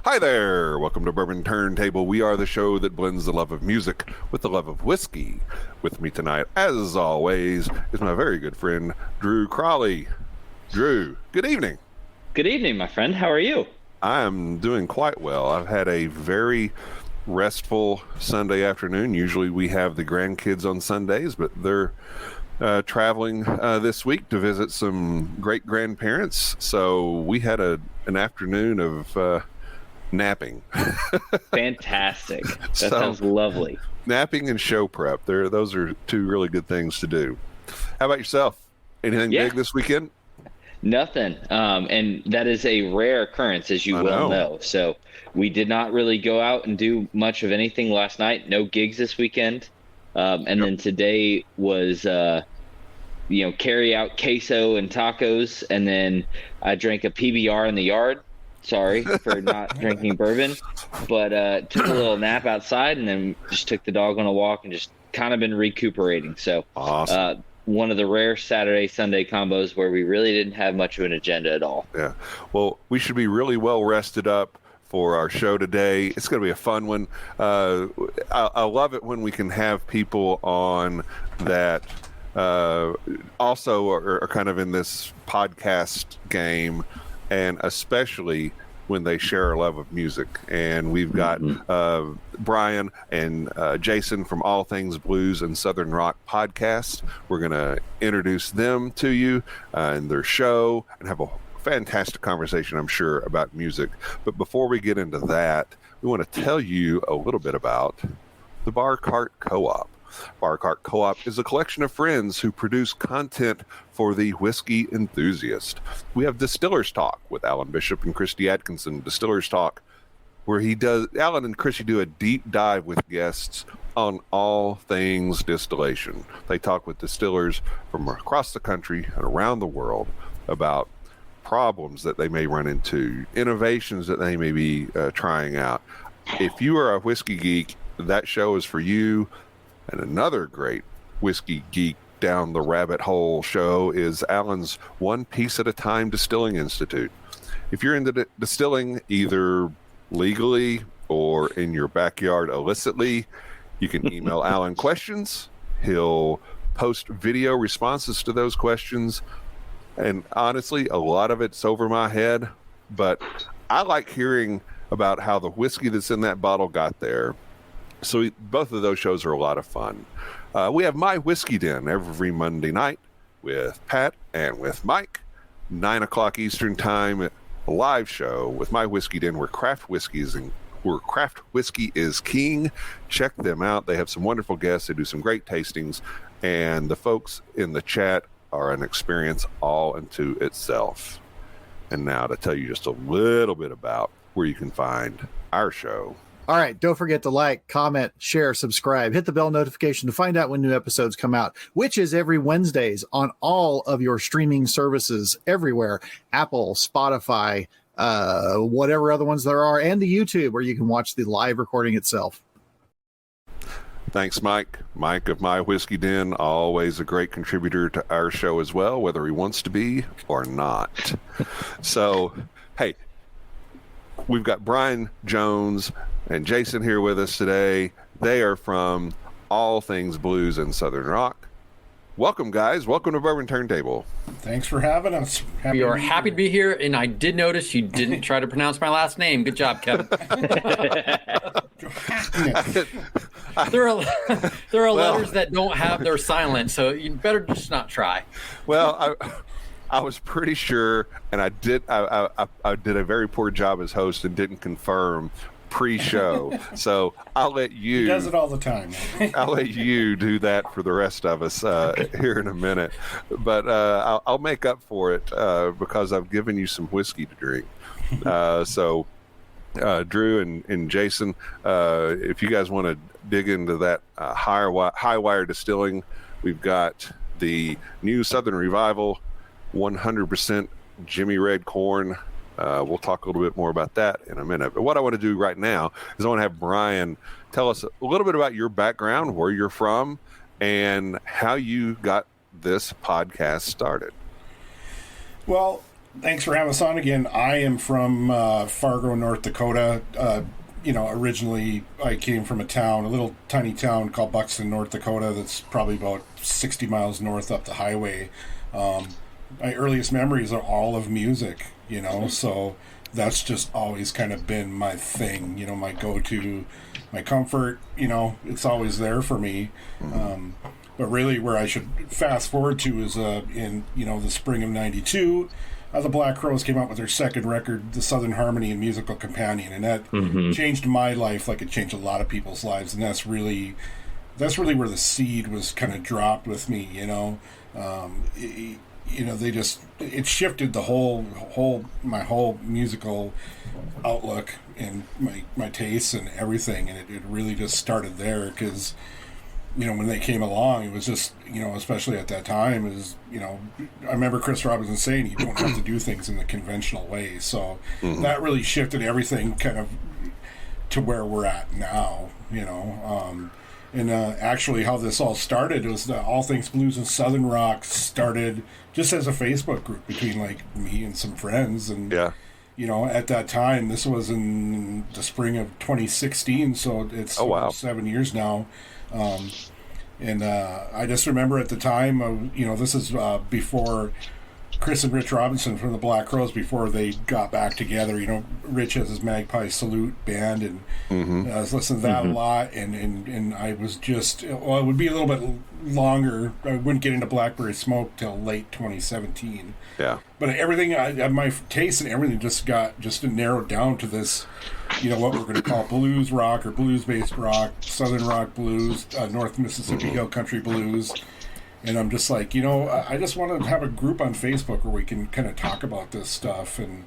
Hi there! Welcome to Bourbon Turntable. We are the show that blends the love of music with the love of whiskey. With me tonight, as always, is my very good friend, Drew Crawley. Drew, good evening. Good evening, my friend. How are you? I am doing quite well. I've had a very restful Sunday afternoon. Usually we have the grandkids on Sundays, but they're traveling this week to visit some great grandparents. So we had an afternoon of napping. Fantastic. That sounds lovely. Napping and show prep. Those are two really good things to do. How about yourself? Anything big this weekend? Nothing. And that is a rare occurrence, as you well know. So we did not really go out and do much of anything last night. No gigs this weekend. And then today was, carry out queso and tacos. And then I drank a PBR in the yard. Sorry for not drinking bourbon, but took a little nap outside and then just took the dog on a walk and just kind of been recuperating. So awesome. One of the rare Saturday, Sunday combos where we really didn't have much of an agenda at all. Yeah. Well, we should be really well rested up for our show today. It's going to be a fun one. I love it when we can have people on that also are kind of in this podcast game, and especially when they share a love of music. And we've got Brian and Jason from All Things Blues and Southern Rock podcast. We're going to introduce them to you and their show and have a fantastic conversation, I'm sure, about music. But before we get into that, we want to tell you a little bit about the Bar Cart Co-op. Bar Cart Co-op is a collection of friends who produce content for the whiskey enthusiast. We have Distillers Talk with Alan Bishop and Christy Atkinson. Distillers Talk, where Alan and Christy do a deep dive with guests on all things distillation. They talk with distillers from across the country and around the world about problems that they may run into, innovations that they may be trying out. If you are a whiskey geek, that show is for you. And another great whiskey geek down the rabbit hole show is Alan's One Piece at a Time Distilling Institute. If you're into distilling either legally or in your backyard illicitly, you can email Alan questions. He'll post video responses to those questions. And honestly, a lot of it's over my head, but I like hearing about how the whiskey that's in that bottle got there. So both of those shows are a lot of fun. We have My Whiskey Den every Monday night with Pat and with Mike, 9 o'clock Eastern time, a live show with My Whiskey Den where craft whiskey is king. Check them out. They have some wonderful guests. They do some great tastings, and the folks in the chat are an experience all unto itself. And now to tell you just a little bit about where you can find our show. All right, don't forget to like, comment, share, subscribe, hit the bell notification to find out when new episodes come out, which is every Wednesdays on all of your streaming services everywhere, Apple, Spotify, whatever other ones there are, and the YouTube where you can watch the live recording itself. Thanks, Mike. Mike of My Whiskey Den, always a great contributor to our show as well, whether he wants to be or not. So, hey, we've got Brian Jones and Jason here with us today. They are from All Things Blues and Southern Rock. Welcome, guys. Welcome to Bourbon Turntable. Thanks for having us. We are happy to be here, and I did notice you didn't try to pronounce my last name. Good job, Kevin. There are letters that don't have their silent, so you better just not try. Well, I was pretty sure, and I did a very poor job as host and didn't confirm pre-show. So I'll let you. He does it all the time. I'll let you do that for the rest of us here in a minute. But I'll make up for it because I've given you some whiskey to drink. So Drew and Jason, if you guys want to dig into that high wire distilling, we've got the new Southern Revival 100% Jimmy Red Corn. We'll talk a little bit more about that in a minute. But what I want to do right now is I want to have Brian tell us a little bit about your background, where you're from, and how you got this podcast started. Well, Thanks for having us on again. I am from Fargo, North Dakota. Originally I came from a little tiny town called Buxton, North Dakota. That's probably about 60 miles north up the highway. My earliest memories are all of music, so that's just always kind of been my thing, my go-to, my comfort, it's always there for me. But really where I should fast forward to is in, the spring of 92, the Black Crowes came out with their second record, The Southern Harmony and Musical Companion, and that changed my life like it changed a lot of people's lives, and that's really where the seed was kind of dropped with me, it shifted the my whole musical outlook and my tastes and everything, and it really just started there because when they came along, it was just, especially at that time, I remember Chris Robinson saying you don't have to do things in the conventional way. So that really shifted everything kind of to where we're at now, And actually how this all started was the All Things Blues and Southern Rock started just as a Facebook group between like me and some friends. And, at that time, this was in the spring of 2016. So it's 7 years now. I just remember at the time, this is before Chris and Rich Robinson from the Black Crowes, before they got back together. Rich has his Magpie Salute band, and I was listening to that a lot, and I was just, it would be a little bit longer. I wouldn't get into Blackberry Smoke till late 2017. Yeah. But everything, my taste and everything just narrowed down to this, what we're going to call blues rock or blues-based rock, southern rock blues, North Mississippi Hill Country blues. And I'm just like, I just want to have a group on Facebook where we can kind of talk about this stuff. And,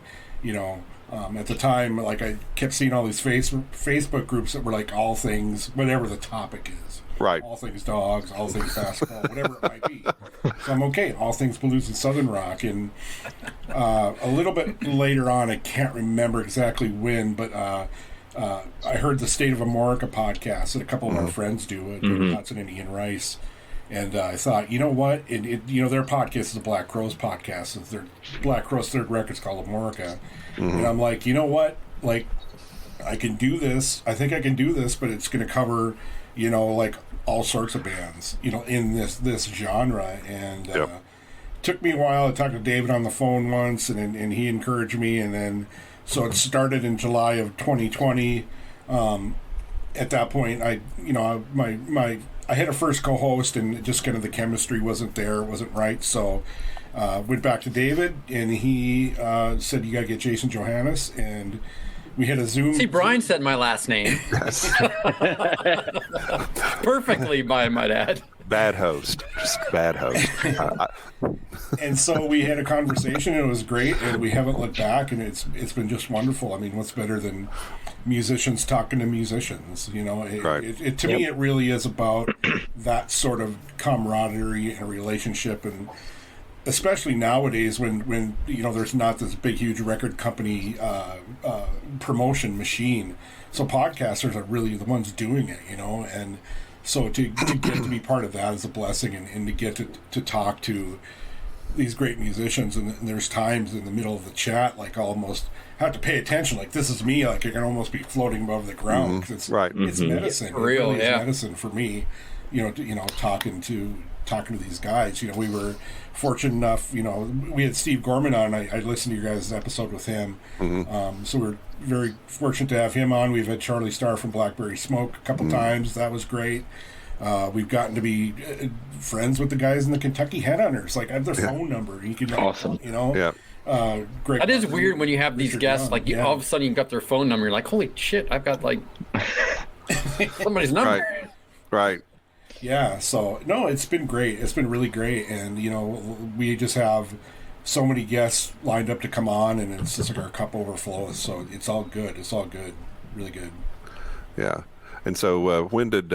at the time, like I kept seeing all these Facebook groups that were like all things, whatever the topic is. Right. All things dogs, all things basketball, whatever it might be. So I'm okay. All things blues and southern rock. And a little bit later on, I can't remember exactly when, but I heard the State of America podcast that a couple of our friends do, David Hudson and Ian Rice. And I thought, you know what? Their podcast is the Black Crowes podcast. It's their Black Crowes' third record's called Amorica. And I'm like, you know what? Like, I can do this. I think I can do this, but it's going to cover, like all sorts of bands, in this genre. And took me a while. I talked to David on the phone once, and he encouraged me. And then, so it started in July of 2020. At that point, I had a first co-host, and just kind of the chemistry wasn't right. So went back to David, and he said, you got to get Jason Johantges, and we had a Zoom. See, Brian said my last name. Yes. Perfectly, by my dad. Bad host. Just bad host. And so we had a conversation, and it was great, and we haven't looked back, and it's been just wonderful. I mean, what's better than musicians talking to musicians? To me, it really is about that sort of camaraderie and relationship, and especially nowadays when there's not this big huge record company promotion machine, so podcasters are really the ones doing it, and so to get to be part of that is a blessing, and to get to talk to these great musicians, and there's times in the middle of the chat, like I'll almost have to pay attention, like this is me, like I can almost be floating above the ground, because it's medicine. For real, it really is medicine for me, talking to these guys. We were fortunate enough, we had Steve Gorman on, and I listened to your guys' episode with him. So we're very fortunate to have him on. We've had Charlie Starr from Blackberry Smoke a couple times. That was great. We've gotten to be friends with the guys in the Kentucky Headhunters. Like, I have their phone number. You can, awesome. Great. That is weird when you have these guests, like all of a sudden you got their phone number. You're like, holy shit, I've got like somebody's number. Right. Yeah. So no, it's been great. It's been really great, and we just have so many guests lined up to come on, and it's just like our cup overflows. So it's all good. It's all good. Really good. Yeah. And so when did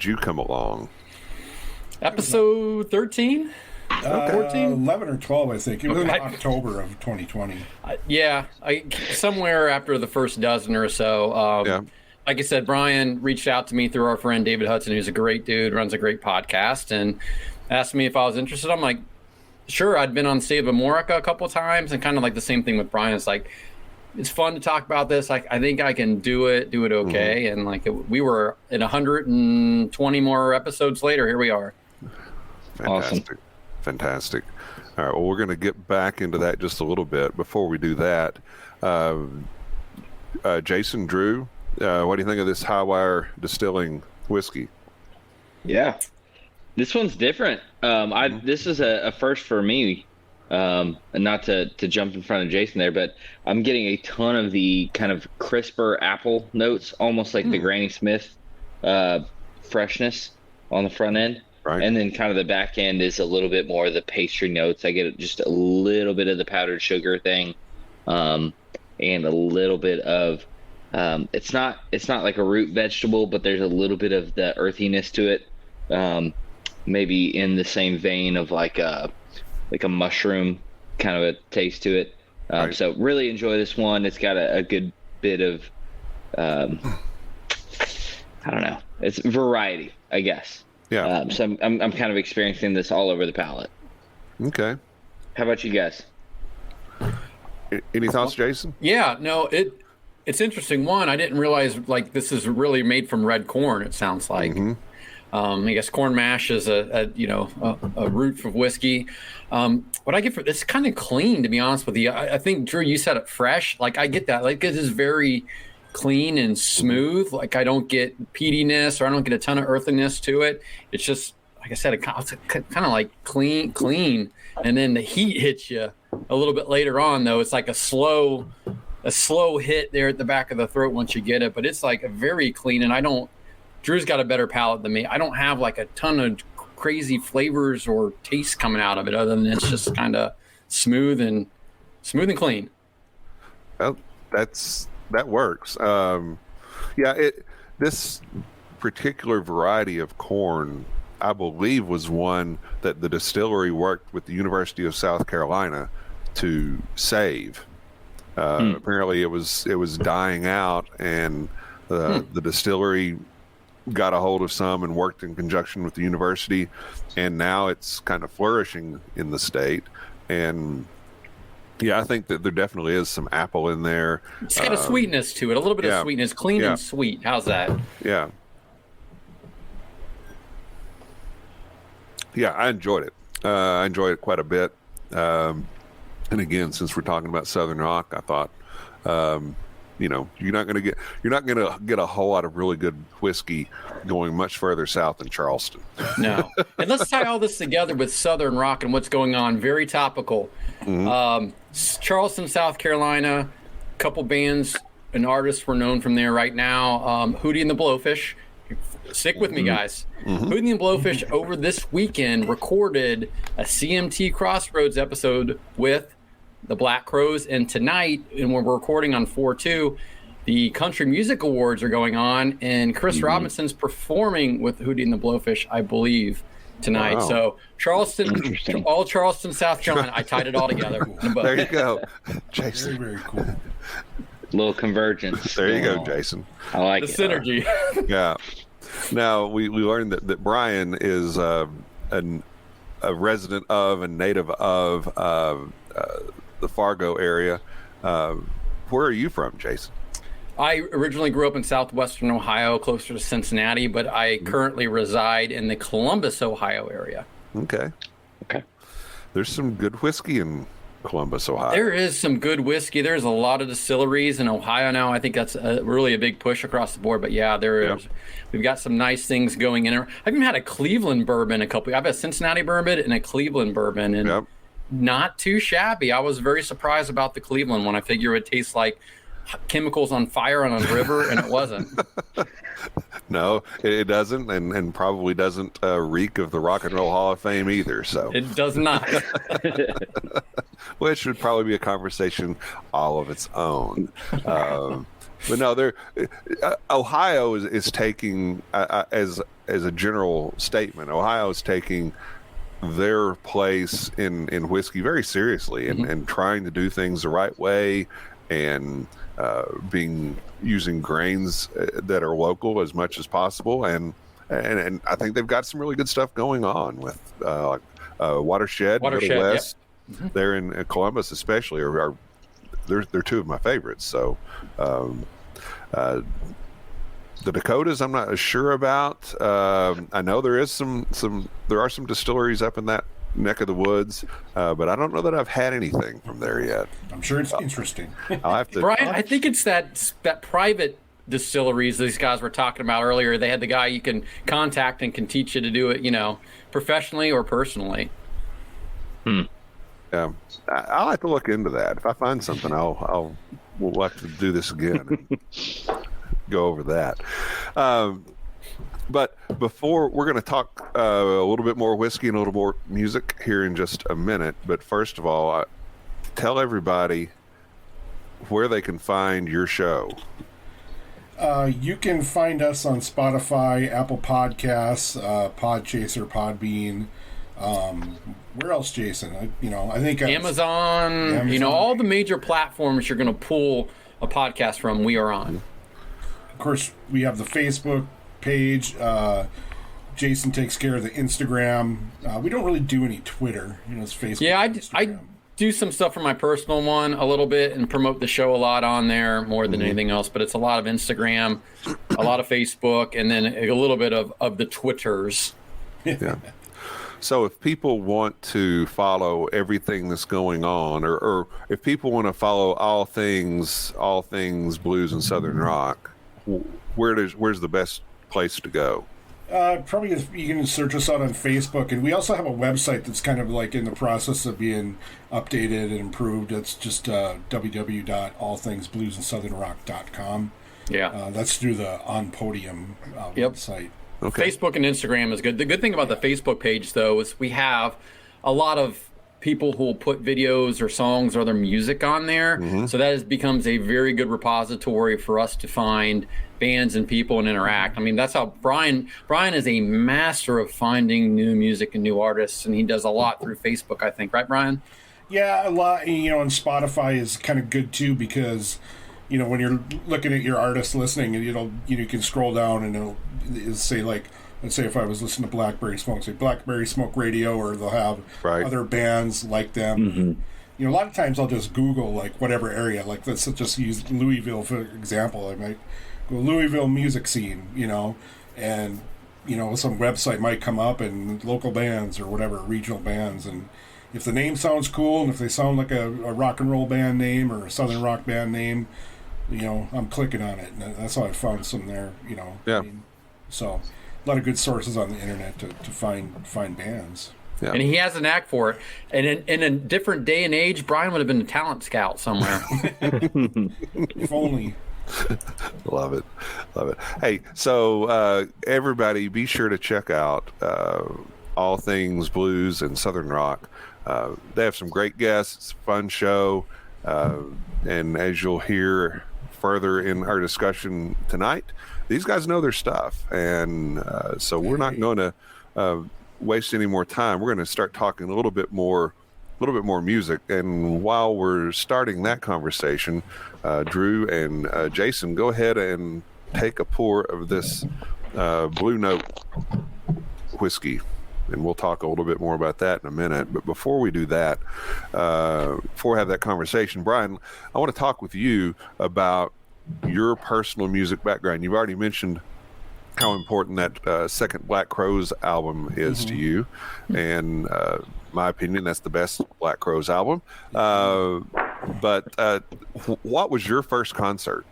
you come along? Episode 13? 14? 11 or 12, I think. It was in October of 2020. Somewhere after the first dozen or so. Like I said, Brian reached out to me through our friend David Hudson, who's a great dude, runs a great podcast, and asked me if I was interested. I'm like, sure, I'd been on State of Amorica a couple of times, and kind of like the same thing with Brian. It's like, it's fun to talk about this. I think I can do it okay. And like we were at 120 more episodes later. Here we are. Fantastic. Awesome. Fantastic. All right. Well, we're going to get back into that just a little bit. Before we do that, Jason, Drew, what do you think of this High Wire Distilling whiskey? Yeah, this one's different. This is a first for me. And not to jump in front of Jason there, but I'm getting a ton of the kind of crisper apple notes, almost like the Granny Smith freshness on the front end. Right. And then kind of the back end is a little bit more of the pastry notes. I get just a little bit of the powdered sugar thing, and a little bit of it's not like a root vegetable, but there's a little bit of the earthiness to it. Maybe in the same vein of like a mushroom kind of a taste to it. Right. So really enjoy this one. It's got a good bit of I don't know. It's variety, I guess. Yeah. So I'm kind of experiencing this all over the palate. Okay. How about you guys? Any thoughts, Jason? Yeah, no, it's interesting. One, I didn't realize like this is really made from red corn. It sounds like. I guess corn mash is a root for whiskey. What I get for this is kind of clean, to be honest with you. I think Drew, you said it fresh. Like I get that. Like this is very clean and smooth. Like I don't get peatiness or I don't get a ton of earthiness to it. It's just, like I said, it's kind of like clean. And then the heat hits you a little bit later on, though. It's like a slow hit there at the back of the throat once you get it. But it's like a very clean. And Drew's got a better palate than me. I don't have like a ton of crazy flavors or taste coming out of it, other than it's just kind of smooth and clean. Well, that works. This particular variety of corn, I believe, was one that the distillery worked with the University of South Carolina to save. Apparently, it was dying out, and the distillery got a hold of some and worked in conjunction with the university, and now it's kind of flourishing in the state. And yeah, I think that there definitely is some apple in there. It's got a sweetness to it, a little bit of sweetness, clean and sweet. How's that? Yeah, I enjoyed it. I enjoyed it quite a bit. And again, since we're talking about Southern Rock, I thought, you're not going to get a whole lot of really good whiskey going much further south than Charleston. No. And let's tie all this together with Southern Rock and what's going on. Very topical. Charleston, South Carolina, a couple bands and artists were known from there right now. Hootie and the Blowfish. Stick with me, guys. Hootie and the Blowfish over this weekend recorded a CMT Crossroads episode with the Black Crowes, and tonight, and we're recording on 4/2, the Country Music Awards are going on, and Chris Robinson's performing with Hootie and the Blowfish, I believe, tonight. Wow. So Charleston, all Charleston, South Carolina. I tied it all together. There you go, Jason. Very, very cool. Little convergence. There you go, Jason. I like the it. synergy. Yeah. Now we learned that Brian is a resident of and native of the Fargo area. Where are you from, Jason? I originally grew up in southwestern Ohio, closer to Cincinnati, but I currently reside in the Columbus, Ohio area. Okay. There's some good whiskey in Columbus, Ohio. There is some good whiskey. There's a lot of distilleries in Ohio now. I think that's really a big push across the board. But yeah, there is. We've got some nice things going in. I've even had a Cleveland bourbon I've had a Cincinnati bourbon and a Cleveland bourbon, and not too shabby. I was very surprised about the Cleveland one. I figure it would taste like chemicals on fire on a river, and it wasn't. No, it doesn't, and probably doesn't reek of the Rock and Roll Hall of Fame either. So it does not. Which would probably be a conversation all of its own. But no, Ohio is taking, as a general statement, Ohio is taking their place in whiskey very seriously, and trying to do things the right way, and using grains that are local as much as possible, and I think they've got some really good stuff going on with Watershed, Middle West. Yep. They're in Columbus, especially, they're two of my favorites. So, the Dakotas, I'm not as sure about. I know there are some distilleries up in that neck of the woods, but I don't know that I've had anything from there yet. I'm sure it's interesting. I'll have to. Brian, I think it's that private distilleries these guys were talking about earlier. They had the guy you can contact and can teach you to do it, professionally or personally. Yeah, I'll have to look into that. If I find something, we'll have to do this again and go over that. But before, we're going to talk a little bit more whiskey and a little more music here in just a minute. But first of all, tell everybody where they can find your show. You can find us on Spotify, Apple Podcasts, Podchaser, Podbean. Where else, Jason? I think Amazon. All the major platforms you're going to pull a podcast from, we are on. Of course, we have the Facebook page. Jason takes care of the Instagram. We don't really do any Twitter. It's Facebook. Yeah, I do some stuff for my personal one a little bit and promote the show a lot on there more than anything else. But it's a lot of Instagram, a lot of Facebook, and then a little bit of the Twitters. Yeah. So if people want to follow everything that's going on, or if people want to follow all things blues and Southern rock, where's the best place to go? Probably you can search us out on Facebook, and we also have a website that's kind of like in the process of being updated and improved. It's just www.allthingsbluesandSouthernrock.com. Yeah, that's through the On Podium website. Okay. Facebook and Instagram is good. The good thing about the Facebook page, though, is we have a lot of people who will put videos or songs or other music on there. So that becomes a very good repository for us to find bands and people and interact. I mean, that's how Brian is a master of finding new music and new artists, and he does a lot through Facebook, I think. Right, Brian? Yeah, a lot. And Spotify is kind of good, too, because when you're looking at your artist listening, and you can scroll down and it'll say, like, let's say if I was listening to Blackberry Smoke, say Blackberry Smoke Radio, or they'll have other bands like them. A lot of times I'll just Google like whatever area, like let's just use Louisville for example. I might go Louisville music scene, and some website might come up and local bands or whatever, regional bands, and if the name sounds cool and if they sound like a rock and roll band name or a Southern rock band name, I'm clicking on it, and that's how I found some there. Yeah. So a lot of good sources on the internet to find bands. Yeah. And he has a knack for it. And in a different day and age, Brian would have been a talent scout somewhere. If only. Love it. Hey, so everybody be sure to check out All Things Blues and Southern Rock. They have some great guests. It's a fun show. And as you'll hear further in our discussion tonight, these guys know their stuff. And so we're not going to waste any more time. We're going to start talking a little bit more music. And while we're starting that conversation, Drew and Jason, go ahead and take a pour of this Blue Note whiskey, and we'll talk a little bit more about that in a minute. But before we do that, before we have that conversation, Brian, I want to talk with you about your personal music background. You've already mentioned how important that second Black Crowes album is to you, and my opinion, that's the best Black Crowes album. But what was your first concert?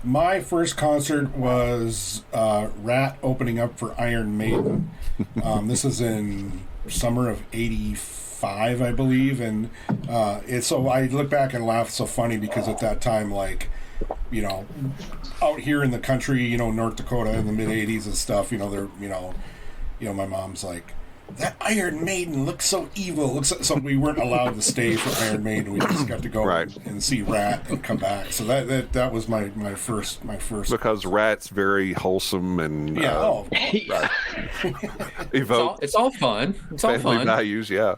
My first concert was Rat opening up for Iron Maiden. This is in summer of '85, I believe, and so I look back and laugh. It's so funny because at that time, like, out here in the country, North Dakota in the mid '80s and stuff, my mom's like, that Iron Maiden looks so evil. So we weren't allowed to stay for Iron Maiden. We just got to go and see Rat and come back. So that was my first. Because Rat's very wholesome and evoke. It's all fun. It's all family fun. Values, yeah.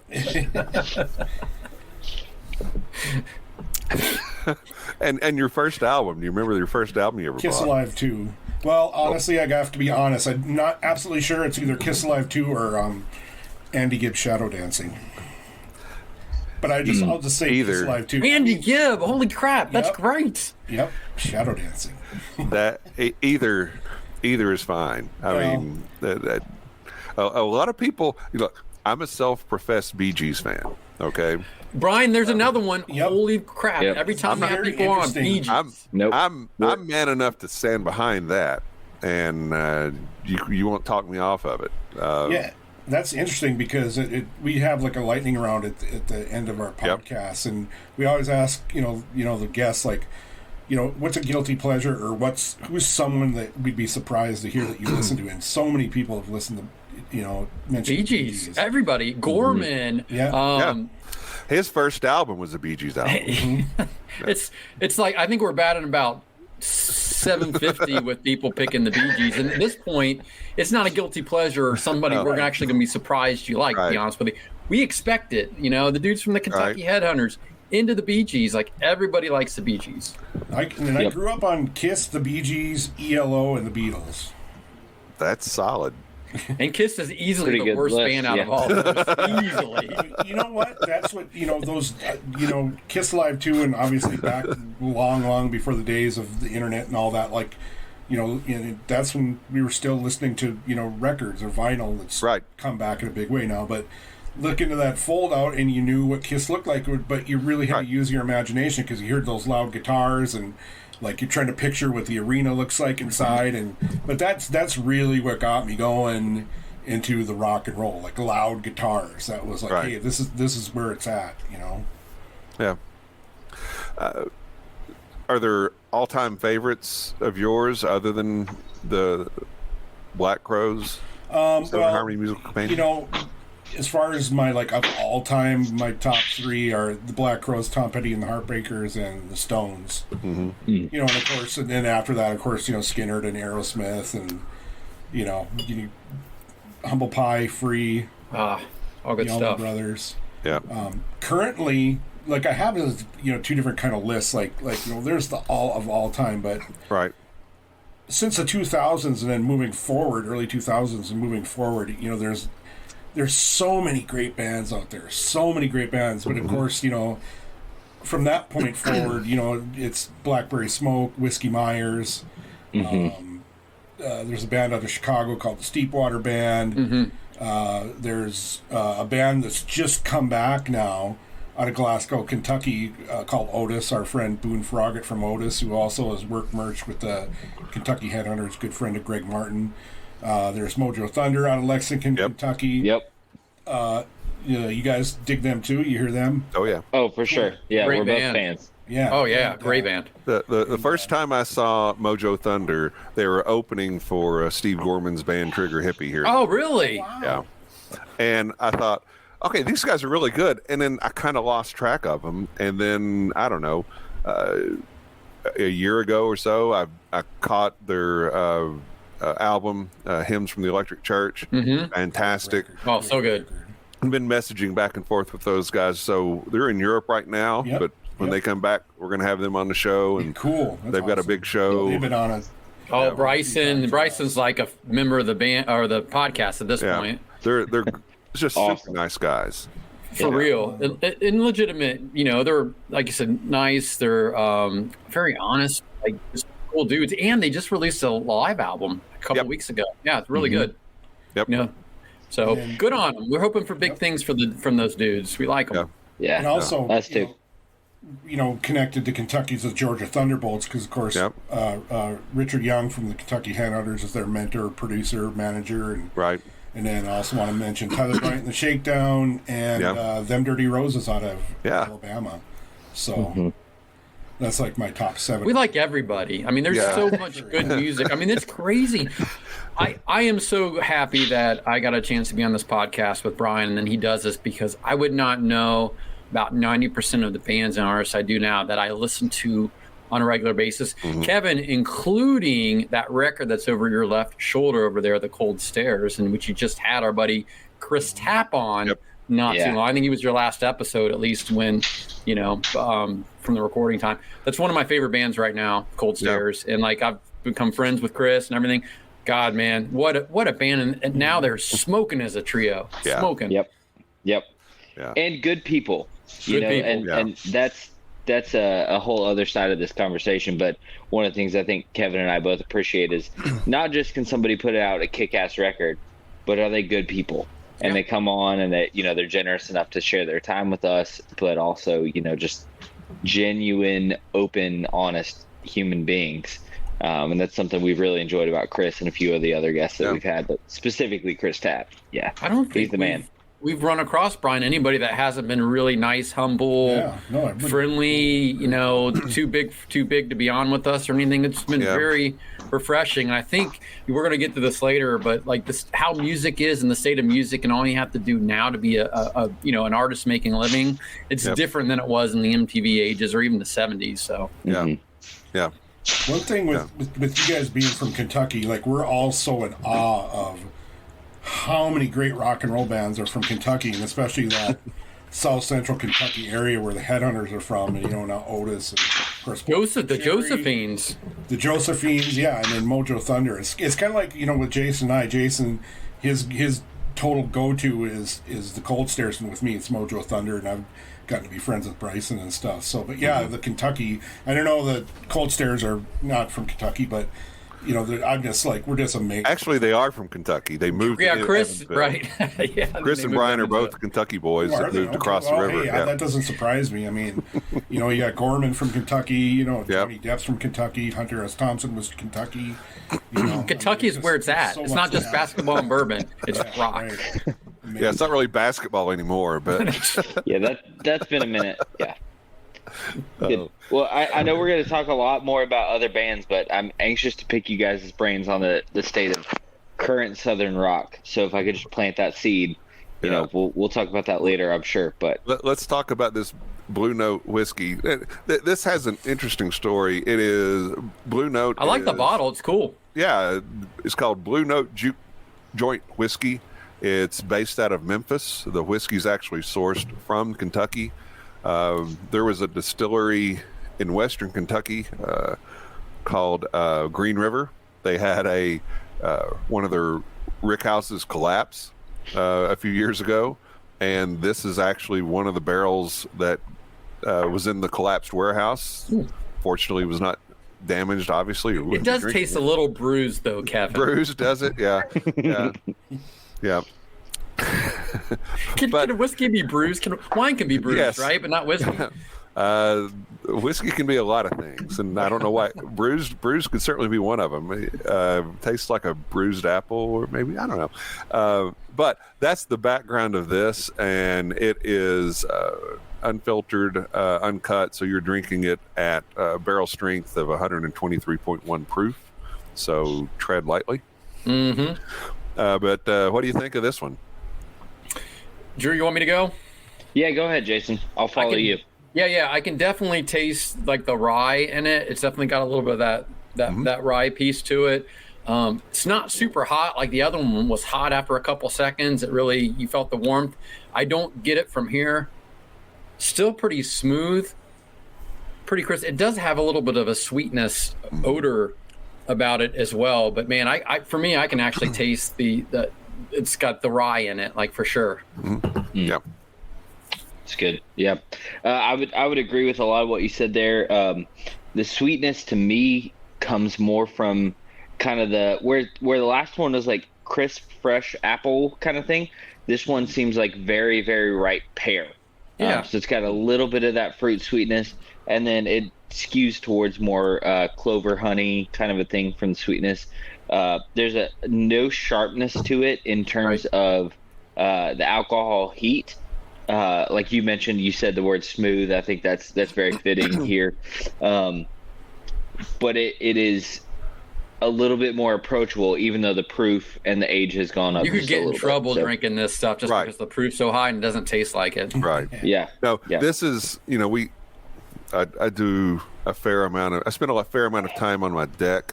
And your first album? Do you remember your first album you ever Kiss bought? Alive 2. Well, honestly, I have to be honest. I'm not absolutely sure. It's either Kiss Alive 2 or Andy Gibb shadow dancing. But I'll just say either. Kiss Live too. Andy Gibb, holy crap, that's great. Yep, shadow dancing. That either is fine. I mean, that a lot of people. Look, I'm a self-professed Bee Gees fan. Okay, Brian, there's another one. Yep. Holy crap! Yep. Every time you have very people on interesting. Bee Gees. I'm man enough to stand behind that, and you won't talk me off of it. Yeah, that's interesting because we have like a lightning round at the end of our podcast, and we always ask the guests like, what's a guilty pleasure, or who's someone that we'd be surprised to hear that you listen to, and so many people have listened to mentioned Bee Gees. Everybody, Gorman. His first album was a Bee Gees album. It's like I think we're batting about 750 with people picking the Bee Gees, and at this point, it's not a guilty pleasure or somebody we're actually going to be surprised you like. To be honest with you, we expect it. The dudes from the Kentucky Headhunters into the Bee Gees, like everybody likes the Bee Gees. I grew up on Kiss, the Bee Gees, ELO, and the Beatles. That's solid. And Kiss is easily the worst band out of all of those. Easily. You know what? That's what, those, Kiss Live 2, and obviously back long before the days of the internet and all that, like, that's when we were still listening to, records or vinyl that's come back in a big way now. But look into that fold out and you knew what Kiss looked like, but you really had to use your imagination because you heard those loud guitars and like you're trying to picture what the arena looks like inside, but that's really what got me going into the rock and roll, like loud guitars. That was like, hey, this is where it's at, Yeah. Are there all-time favorites of yours other than the Black Crowes? Harmony Musical Companion? As far as my of all time, my top three are the Black Crowes, Tom Petty and the Heartbreakers, and the Stones. And of course, and then after that, of course, Skinner and Aerosmith, and Humble Pie, Free, all good stuff. Brothers. Yeah. Currently, I have two different kind of lists. There's the all time, but since the 2000s and then moving forward, early 2000s and moving forward, there's so many great bands out there, so many great bands. But of course, from that point forward, it's Blackberry Smoke, Whiskey Myers. There's a band out of Chicago called the Steepwater Band. There's a band that's just come back now out of Glasgow, Kentucky, called Otis. Our friend Boone Froggatt from Otis, who also has worked merch with the Kentucky Headhunters, good friend of Greg Martin. There's Mojo Thunder out of Lexington, Kentucky. You guys dig them too? You hear them? Oh yeah. Oh, for sure. Yeah, great we're band. both fans. Yeah. Oh yeah, great band. The first time I saw Mojo Thunder, they were opening for Steve Gorman's band Trigger Hippie here. Oh really? Wow. Yeah. And I thought, okay, these guys are really good. And then I kind of lost track of them. And then I don't know, a year ago or so, I caught their album, Hymns from the Electric Church. Fantastic. Oh, so good. I've been messaging back and forth with those guys. So they're in Europe right now, but when they come back, we're going to have them on the show. And cool. They've got a big show. They've been on it. Oh, Bryson's like a member of the band or the podcast at this point. They're just super nice guys. For real. And legitimate, they're, like you said, nice. They're very honest, like just cool dudes. And they just released a live album a couple of weeks ago. Yeah, it's really good. Yep. So good on them. We're hoping for big things from those dudes. We like them. Yeah. And also, us too. Connected to Kentucky's the Georgia Thunderbolts because, of course, Richard Young from the Kentucky Headhunters is their mentor, producer, manager, and And then I also want to mention Tyler Bryant and the Shakedown, and Them Dirty Roses out of Alabama. So that's like my top 7. We like everybody. I mean, there's so much good music. I mean, it's crazy. I am so happy that I got a chance to be on this podcast with Brian, and then he does this because I would not know about 90% of the bands and artists I do now that I listen to on a regular basis. Kevin, including that record that's over your left shoulder over there, The Cold Stairs, in which you just had our buddy Chris Tapp on not too long. I think he was your last episode, at least when, from the recording time. That's one of my favorite bands right now, Cold Stairs. And like I've become friends with Chris and everything. God, man, what a band! And now they're smoking as a trio. Yeah. Smoking. Yep. Yeah. And good people. Good people. And that's a whole other side of this conversation. But one of the things I think Kevin and I both appreciate is not just can somebody put out a kick-ass record, but are they good people? And they come on and they, they're generous enough to share their time with us, but also, just genuine, open, honest human beings. And that's something we've really enjoyed about Chris and a few of the other guests that we've had, but specifically Chris Tapp. Yeah. I don't think he's the man. We've run across, Brian, anybody that hasn't been really nice, humble, friendly, too big to be on with us or anything. It's been very refreshing. And I think we're going to get to this later, but like this, how music is and the state of music and all you have to do now to be an artist making a living, it's different than it was in the MTV ages or even the 70s. So, Yeah. One thing with you guys being from Kentucky, like we're all so in awe of how many great rock and roll bands are from Kentucky, and especially that South Central Kentucky area where the Headhunters are from, and now Otis and of course the Josephines, and then Mojo Thunder. It's kind of like with Jason and I. Jason, his total go-to is the Cold Stairs, and with me it's Mojo Thunder, and I've gotten to be friends with Bryson and stuff. So, but the Kentucky. I don't know the Cold Stairs are not from Kentucky, but I'm just like we're just amazed. Actually, they are from Kentucky. They moved. Yeah, Chris, right? Chris and Brian are both Kentucky boys that moved across the river. Hey, that doesn't surprise me. I mean, you got Gorman from Kentucky. Johnny Depp's from Kentucky. Hunter S. Thompson was Kentucky. Kentucky is where it's at. It's not just basketball and bourbon. It's rock. Right. Yeah, it's not really basketball anymore, but that's been a minute. Yeah. Good. Well, I know we're going to talk a lot more about other bands, but I'm anxious to pick you guys' brains on the state of current Southern rock. So if I could just plant that seed, we'll talk about that later, I'm sure. But let's talk about this Blue Note whiskey. This has an interesting story. It is Blue Note. I like the bottle. It's cool. Yeah, it's called Blue Note Joint Whiskey. It's based out of Memphis. The whiskey's actually sourced from Kentucky. There was a distillery in western Kentucky called Green River. They had one of their rick houses collapse a few years ago, and this is actually one of the barrels that was in the collapsed warehouse. Fortunately, it was not damaged, obviously. It does taste a little bruised, though, Kevin. Bruised, does it? Yeah. Yeah. Can whiskey be bruised? Wine can be bruised, yes. Right? But not whiskey. Whiskey can be a lot of things, and I don't know why. Bruised could certainly be one of them. Tastes like a bruised apple, or maybe, I don't know. But that's the background of this, and it is unfiltered, uncut, so you're drinking it at barrel strength of 123.1 proof, so tread lightly. Mm-hmm. But what do you think of this one? Drew, you want me to go? Yeah, go ahead, Jason. I'll follow you. Yeah, I can definitely taste like the rye in it. It's definitely got a little bit of that rye piece to it. It's not super hot like the other one was hot after a couple seconds. You felt the warmth. I don't get it from here. Still pretty smooth, pretty crisp. It does have a little bit of a sweetness odor about it as well. But man, for me, I can actually taste it's got the rye in it, like for sure. Yeah. It's good. Yeah. I would agree with a lot of what you said there. The sweetness to me comes more from kind of where the last one was like crisp, fresh apple kind of thing. This one seems like very, very ripe pear. Yeah. So it's got a little bit of that fruit sweetness, and then it skews towards more clover honey kind of a thing from the sweetness. There's no sharpness to it in terms of the alcohol heat. Like you mentioned, you said the word smooth. I think that's very fitting here. But it is a little bit more approachable, even though the proof and the age has gone up. You could get in trouble drinking this stuff just because the proof's so high and doesn't taste like it. Right. Yeah. No, this is, I do a fair amount I spend a fair amount of time on my deck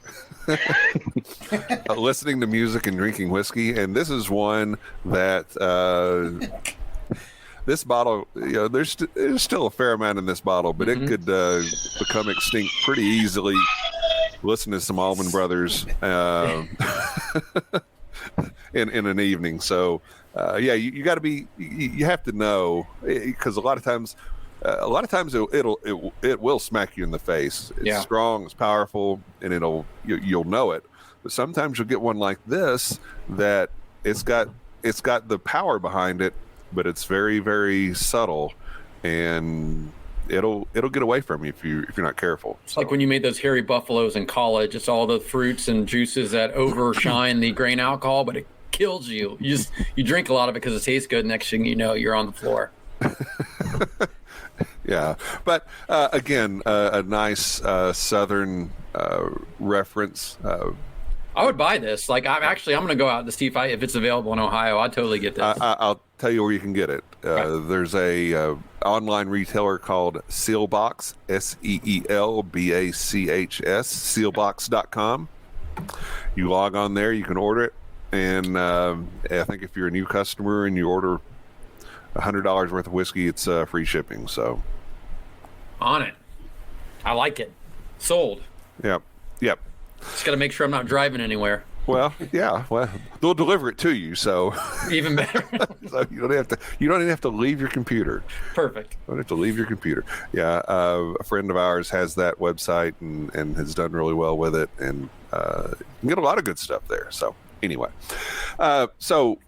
listening to music and drinking whiskey. And this is one that, this bottle, there's still a fair amount in this bottle, but it could become extinct pretty easily listen to some Allman Brothers in an evening. So you got to be, you have to know, because a lot of times it will smack you in the face. It's strong, it's powerful, and you'll know it. But sometimes you'll get one like this that it's got the power behind it, but it's very, very subtle, and it'll get away from you if you're not careful. It's like when you made those hairy buffaloes in college. It's all the fruits and juices that overshine the grain alcohol, but it kills you. You drink a lot of it because it tastes good. Next thing you know, you're on the floor. Yeah, but again, a nice Southern reference. I would buy this. Like, I'm going to go out to see if it's available in Ohio. I'd totally get this. I'll tell you where you can get it. There's a online retailer called Sealbox, SEELBACHS, sealbox.com. You log on there, you can order it, and I think if you're a new customer and you order $100 worth of whiskey, it's free shipping. So, on it. I like it. Sold. Yep. Just got to make sure I'm not driving anywhere. Well, yeah. Well, they'll deliver it to you, so even better. So you don't even have to leave your computer. Perfect. You don't have to leave your computer. Yeah, a friend of ours has that website and has done really well with it, and you can get a lot of good stuff there. So anyway, so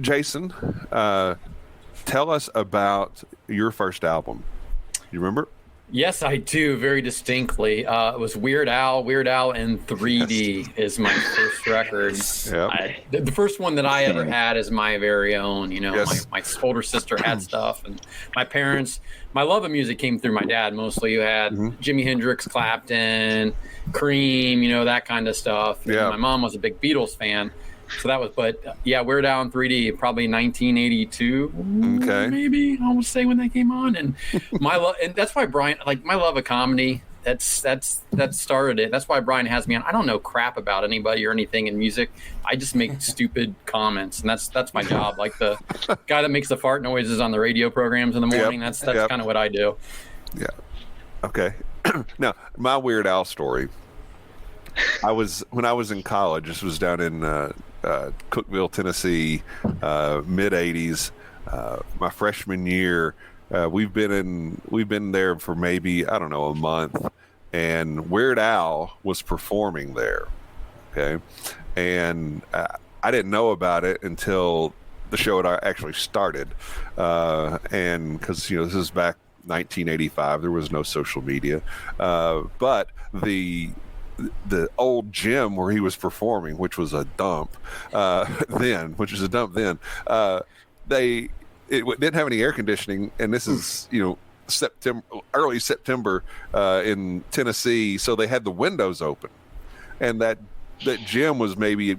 Jason, tell us about your first album. You remember? Yes, I do, very distinctly. It was Weird Al in 3D is my first record. Yep. The first one that I ever had is my very own. You know, my older sister had stuff, and my parents. My love of music came through my dad mostly. You had Jimi Hendrix, Clapton, Cream, you know, that kind of stuff. And my mom was a big Beatles fan. So that was, Weird Al in 3D, probably 1982, maybe I would say when that came on, and and that's why Brian, like my love of comedy, that started it. That's why Brian has me on. I don't know crap about anybody or anything in music. I just make stupid comments, and that's my job. Like the guy that makes the fart noises on the radio programs in the morning. That's kind of what I do. Yeah. Okay. Now my Weird Al story. When I was in college. This was down in Cookeville, Tennessee, mid '80s. My freshman year, we've been there for maybe a month, and Weird Al was performing there. Okay, and I didn't know about it until the show had actually started, and because this is back 1985, there was no social media, but the old gym where he was performing, which was a dump then, it didn't have any air conditioning, and this is early September in Tennessee, so they had the windows open, and that gym was maybe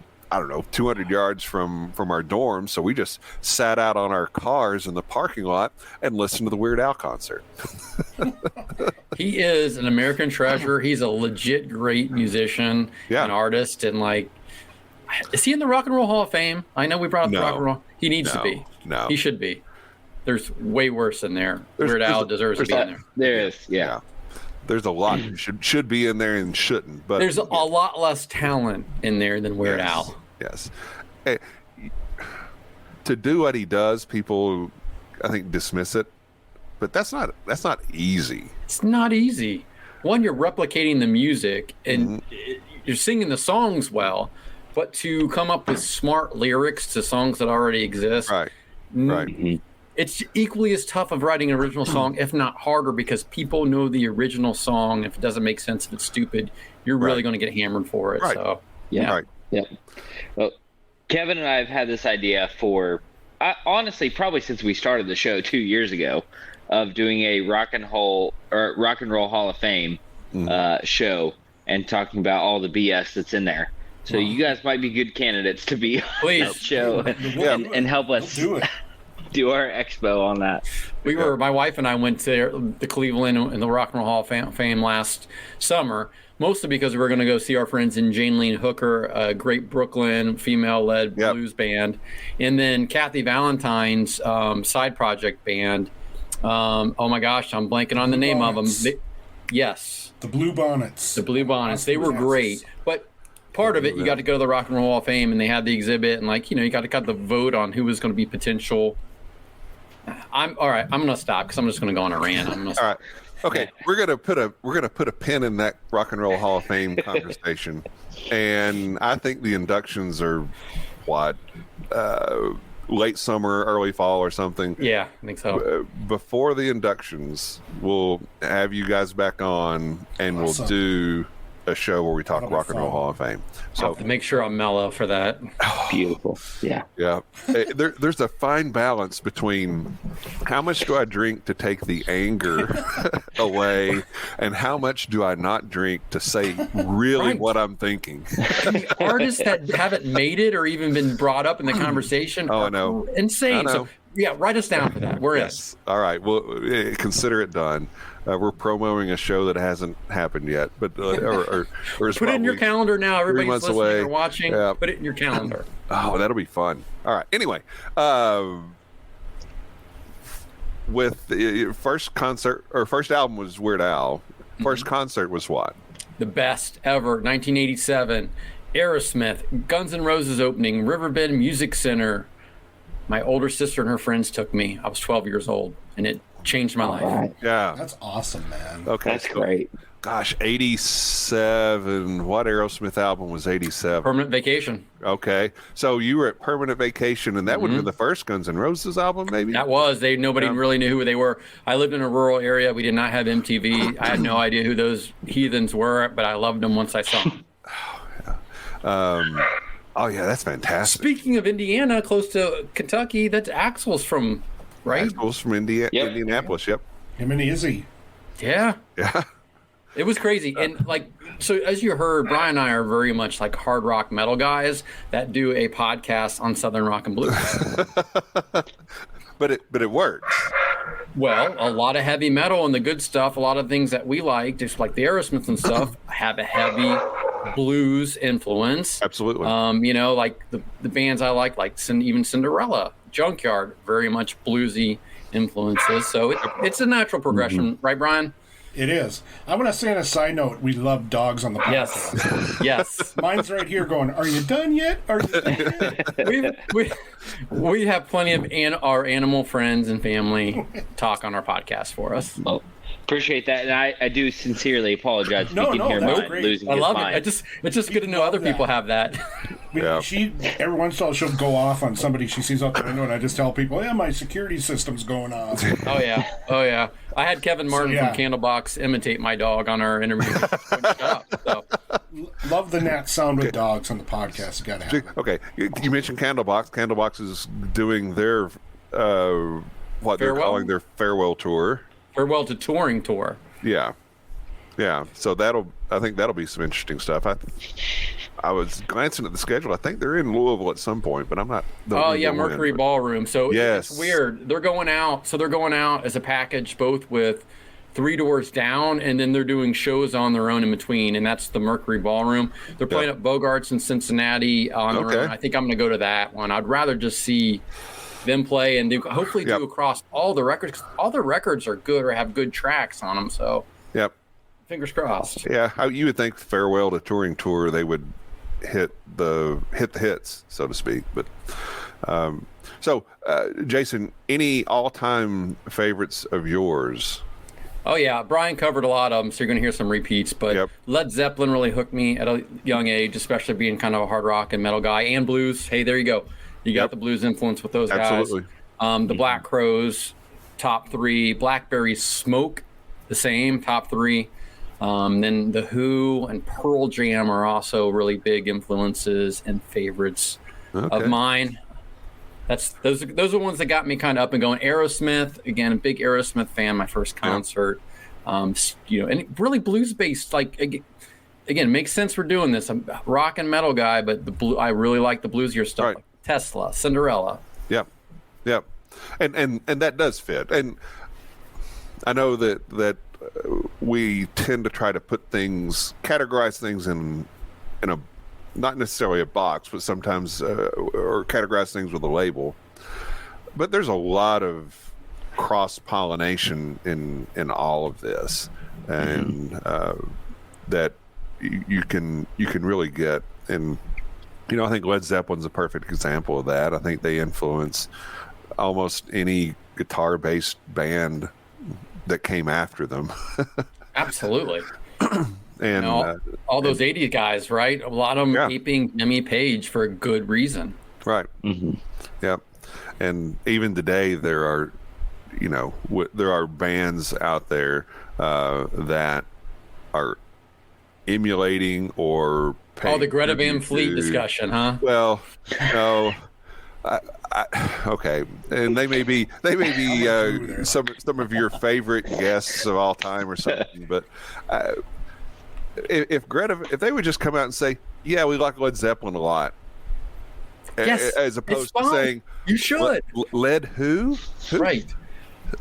200 yards from our dorm, so we just sat out on our cars in the parking lot and listened to the Weird Al concert. He is an American treasure. He's a legit great musician and artist, and is he in the Rock and Roll Hall of Fame? I know we brought up the Rock and Roll. He needs to be. No, he should be. There's way worse in there. Weird Al deserves to be in there. There is, yeah. There's a lot should be in there and shouldn't, but there's a lot less talent in there than Weird Al. Yes. Hey, to do what he does, people I think dismiss it, but that's not easy. It's not easy. One, you're replicating the music and you're singing the songs well, but to come up with smart lyrics to songs that already exist, right. It's equally as tough of writing an original song, if not harder, because people know the original song. If it doesn't make sense, if it's stupid, you're really going to get hammered for it. Right. So, yeah. Well, Kevin and I have had this idea for, honestly, probably since we started the show 2 years ago, of doing a Rock and Roll Hall of Fame show and talking about all the BS that's in there. So you guys might be good candidates to be on that show and help us do our expo on that. My wife and I went to Cleveland in the Rock and Roll Hall of Fame last summer, mostly because we were going to go see our friends in Jane Leen Hooker, a great Brooklyn female-led blues band, and then Kathy Valentine's side project band. Oh my gosh, I'm blanking on the name of them. Yes. The Blue Bonnets. The Blue Bonnets. They were great. But part of it, you got to go to the Rock and Roll Hall of Fame, and they had the exhibit, and you got to vote on who was going to be potential. All right. I'm going to stop because I'm just going to go on a rant. All right. Okay, we're gonna put a pin in that Rock and Roll Hall of Fame conversation, and I think the inductions are late summer, early fall, or something. Yeah, I think so. Before the inductions, we'll have you guys back on, and we'll do a show where we talk Rock and Roll Hall of Fame. So I'll have to make sure I'm mellow for that. Beautiful. Yeah. There's a fine balance between how much do I drink to take the anger away, and how much do I not drink to say really what I'm thinking. The artists that haven't made it or even been brought up in the conversation are insane. So write us down for that. We're in. All right. Well, consider it done. We're promoting a show that hasn't happened yet, but or put it in your calendar now. Everybody's listening away. or watching. Yeah. Put it in your calendar. Oh, that'll be fun. All right. Anyway, with the first concert or first album was Weird Al. First concert was what? The best ever. 1987. Aerosmith, Guns N' Roses opening, Riverbend Music Center. My older sister and her friends took me. I was 12 years old, and it changed my life. Right. Yeah. That's awesome, man. Okay. That's great. Gosh, 87. What Aerosmith album was 87? Permanent Vacation. Okay. So you were at Permanent Vacation, and that would have been the first Guns N' Roses album, maybe? That was. Nobody really knew who they were. I lived in a rural area. We did not have MTV. I had no idea who those heathens were, but I loved them once I saw them. Oh, yeah, that's fantastic. Speaking of Indiana, close to Kentucky, that's Axl's from, right? Axl's from Indianapolis, yep. Him and Izzy. Yeah. Yeah. It was crazy. And so as you heard, Brian and I are very much like hard rock metal guys that do a podcast on Southern rock and blues. But it works. Well, a lot of heavy metal and the good stuff, a lot of things that we like, just like the Aerosmith and stuff, have a heavy blues influence. Absolutely. Like the bands I like even Cinderella, Junkyard, very much bluesy influences. So it's a natural progression, right, Brian? It is. I want to say on a side note, we love dogs on the podcast. Yes. Mine's right here going, are you done yet? Are you done yet? We have plenty of our animal friends and family talk on our podcast for us. Well, appreciate that. And I do sincerely apologize if you can hear mine losing his mind. I love it. It's just good to know other people have that. She every once in a while she'll go off on somebody she sees out the window, and I just tell people, my security system's going off. Oh yeah. I had Kevin Martin from Candlebox imitate my dog on our interview. Love the nat sound with dogs on the podcast. You gotta have it. Okay, you mentioned Candlebox. Candlebox is doing their they're calling their farewell tour. Farewell to touring tour. Yeah. So I think that'll be some interesting stuff. I was glancing at the schedule. I think they're in Louisville at some point, but I'm not. Mercury Ballroom. So it's weird. They're going out. So they're going out as a package, both with Three Doors Down, and then they're doing shows on their own in between, and that's the Mercury Ballroom. They're playing at Bogarts in Cincinnati on their own. I think I'm going to go to that one. I'd rather just see them play and hopefully do across all the records. All the records are good or have good tracks on them. So fingers crossed. Yeah, you would think farewell to touring tour they would hit the hits, so to speak. But Jason, any all-time favorites of yours? Oh yeah, Brian covered a lot of them, so you're going to hear some repeats. But Led Zeppelin really hooked me at a young age, especially being kind of a hard rock and metal guy, and blues. Hey, there you go. You got the blues influence with those guys. The Black Crowes, top 3. Blackberry Smoke, the same, top 3. Then The Who and Pearl Jam are also really big influences and favorites of mine. Those are the ones that got me kind of up and going. Aerosmith, again, a big Aerosmith fan. My first concert, and really blues based. Like again, makes sense for doing this. I'm a rock and metal guy, but I really like the bluesier stuff. Like Tesla, Cinderella. Yep. And that does fit. And I know that we tend to try to categorize things in a, not necessarily a box, but sometimes or categorize things with a label. But there's a lot of cross pollination in all of this, and that you can really get. And I think Led Zeppelin's a perfect example of that. I think they influence almost any guitar-based band that came after them. Absolutely. And all those 80s guys, right? A lot of them aping Jimmy Page for a good reason. Right. Yep. And even today, there are bands out there that are emulating or the Greta Van Fleet discussion, huh? Well, no. Okay, and they may be some of your favorite guests of all time or something, but if they would just come out and say, "Yeah, we like Led Zeppelin a lot," yes, as opposed to saying, "You should." Led who? Right?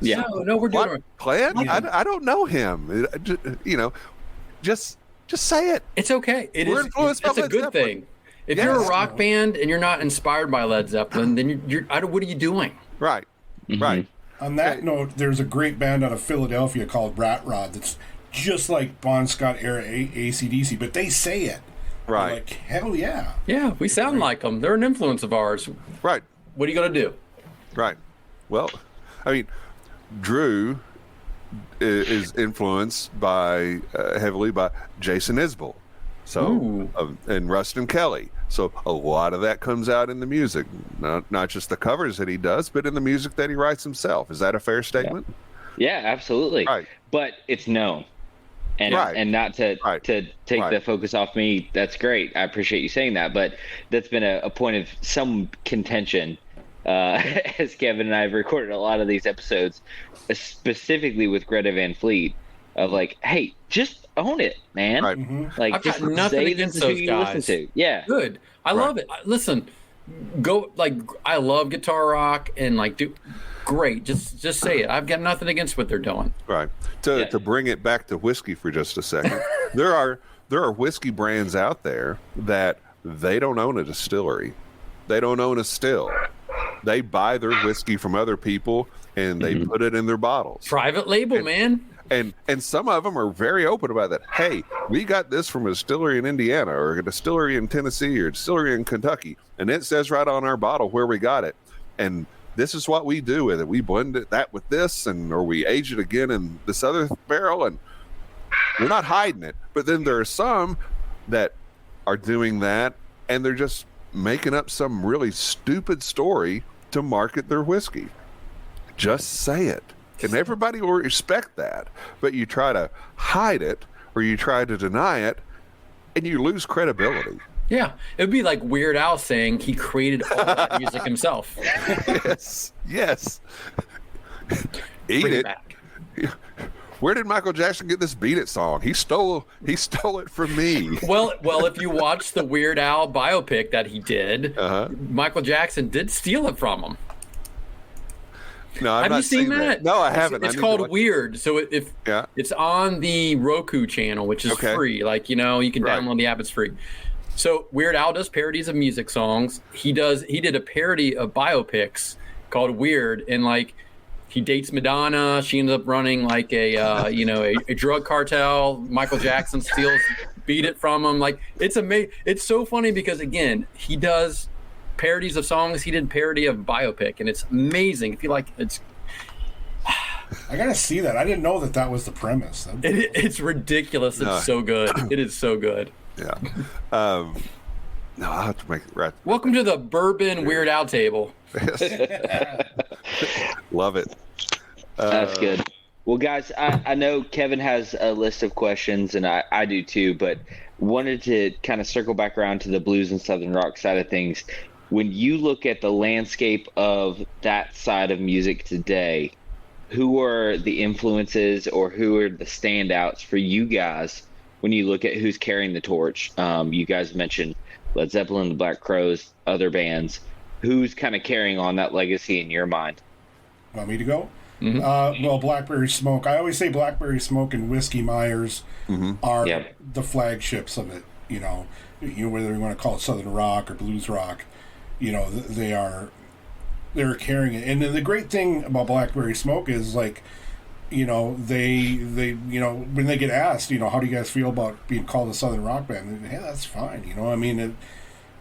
Yeah. No, we're doing it. Plant? I don't know him. Just say it. It's okay. We're influenced by It's a Led good Zeppelin. thing. If you're a rock band and you're not inspired by Led Zeppelin, then what are you doing? Right. Right. On that note, there's a great band out of Philadelphia called Rat Rod that's just like Bon Scott era AC/DC, but they say it. Right. They're like, hell yeah. Yeah, we sound like them. They're an influence of ours. Right. What are you going to do? Right. Well, I mean, Drew is influenced heavily by Jason Isbell, and Rustin Kelly. So a lot of that comes out in the music, not just the covers that he does, but in the music that he writes himself. Is that a fair statement? Yeah, absolutely. Right. But it's known, and not to take the focus off me. That's great. I appreciate you saying that, but that's been a point of some contention. As Kevin and I have recorded a lot of these episodes, specifically with Greta Van Fleet, of like, hey, just own it, man. Right. Like, I've just got nothing against those guys. Listen to. Yeah, good. I love it. Listen, I love guitar rock and great. Just say it. I've got nothing against what they're doing. Right. To bring it back to whiskey for just a second, there are whiskey brands out there that they don't own a distillery, they don't own a still. They buy their whiskey from other people and they put it in their bottles. Private label, man. And some of them are very open about that. Hey, we got this from a distillery in Indiana or a distillery in Tennessee or a distillery in Kentucky, and it says right on our bottle where we got it. And this is what we do with it. We blend that with this, or we age it again in this other barrel, and we're not hiding it. But then there are some that are doing that, and they're just making up some really stupid story to market their whiskey. Just say it. And everybody will respect that. But you try to hide it or you try to deny it and you lose credibility. Yeah. It would be like Weird Al saying he created all that music himself. Yes. Eat it. Back. Where did Michael Jackson get this Beat It song? He stole it from me. Well, if you watch the Weird Al biopic that he did, Michael Jackson did steal it from him. No, have you seen that? No, I haven't. It's called Weird. So it's on the Roku channel, which is free. You can download the app. It's free. So Weird Al does parodies of music songs. He did a parody of biopics called Weird, and he dates Madonna. She ends up running a drug cartel. Michael Jackson steals Beat It from him. It's amazing. It's so funny because again, he does parodies of songs. He did parody of biopic, and it's amazing. If you like, it's. I gotta see that. I didn't know that was the premise. It's ridiculous. It's so good. It is so good. Yeah. No, I'll have to make it right. Welcome to the Bourbon Weird Al table. Love it. That's good. Well, guys, I know Kevin has a list of questions, and I do too, but wanted to kind of circle back around to the blues and southern rock side of things. When you look at the landscape of that side of music today, who are the influences or who are the standouts for you guys when you look at who's carrying the torch? You guys mentioned Led Zeppelin, the Black Crowes, other bands. Who's kind of carrying on that legacy in your mind? Want me to go? Well, Blackberry Smoke. I always say Blackberry Smoke and Whiskey Myers are the flagships of it. Whether you want to call it Southern rock or blues rock, they are they're carrying it. And then the great thing about Blackberry Smoke is, like, you know, they you know, when they get asked, you know, how do you guys feel about being called a Southern rock band? Hey, that's fine. You know, I mean, if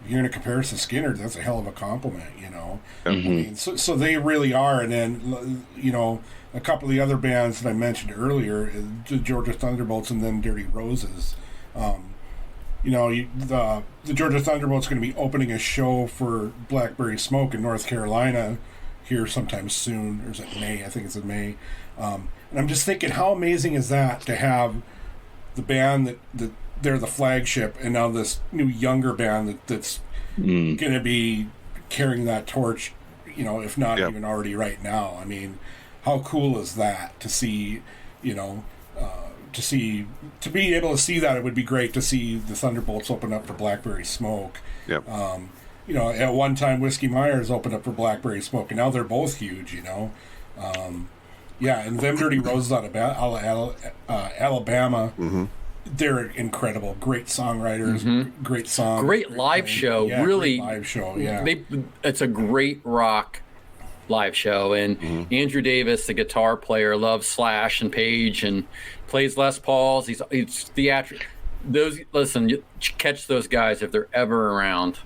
you're going to compare us to Skinner, that's a hell of a compliment, you know. Mm-hmm. I mean, so they really are. And then, you know, a couple of the other bands that I mentioned earlier, the Georgia Thunderbolts and then Dirty Roses. You know, the Georgia Thunderbolts going to be opening a show for Blackberry Smoke in North Carolina here sometime soon. Or is it May? I think it's in May. And I'm just thinking, how amazing is that to have the band that they're the flagship, and now this new younger band that's going to be carrying that torch, you know, if not even already right now. I mean, how cool is that to see, you know, to be able to see that? It would be great to see the Thunderbolts open up for Blackberry Smoke. Yep. You know, at one time Whiskey Myers opened up for Blackberry Smoke, and now they're both huge, you know. Yeah, and them Dirty Roses out of Alabama, they're incredible. Great songwriters, great songs. Great live show, yeah, really. Great live show, yeah. It's a great rock live show, and Andrew Davis, the guitar player, loves Slash and Page and plays Les Pauls. He's theatrical. Listen, catch those guys if they're ever around.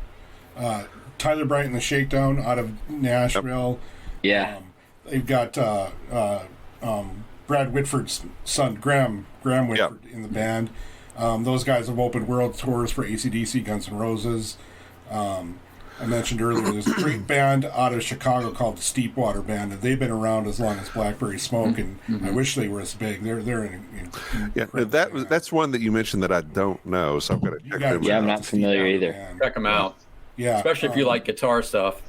Tyler Bright and the Shakedown out of Nashville. Yeah. They've got Brad Whitford's son, Graham Whitford, in the band. Those guys have opened world tours for AC/DC, Guns N' Roses. I mentioned earlier, there's a great band out of Chicago called the Steepwater Band, and they've been around as long as Blackberry Smoke, and I wish they were as big. They're that's one that you mentioned that I don't know, so I'm going to check them out. Yeah, I'm not familiar either. Band. Check them out. Yeah, especially if you like guitar stuff.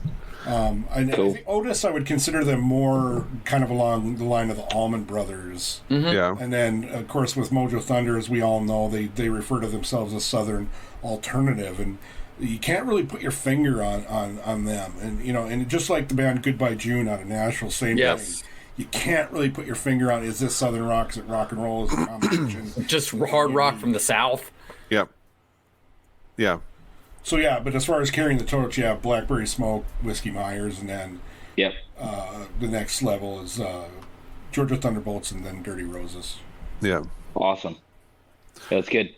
Cool. I think Otis, I would consider them more kind of along the line of the Allman Brothers. Yeah. And then, of course, with Mojo Thunder, as we all know, they refer to themselves as Southern Alternative, and you can't really put your finger on them. And, you know, and just like the band Goodbye June out of Nashville, same thing. You can't really put your finger on, is this Southern rock, is it rock and roll, is it competition? Just hard rock from the South. Yep. Yeah. So, yeah, but as far as carrying the torch, you have Blackberry Smoke, Whiskey Myers, and then the next level is Georgia Thunderbolts and then Dirty Roses. Yeah. Awesome. That's good.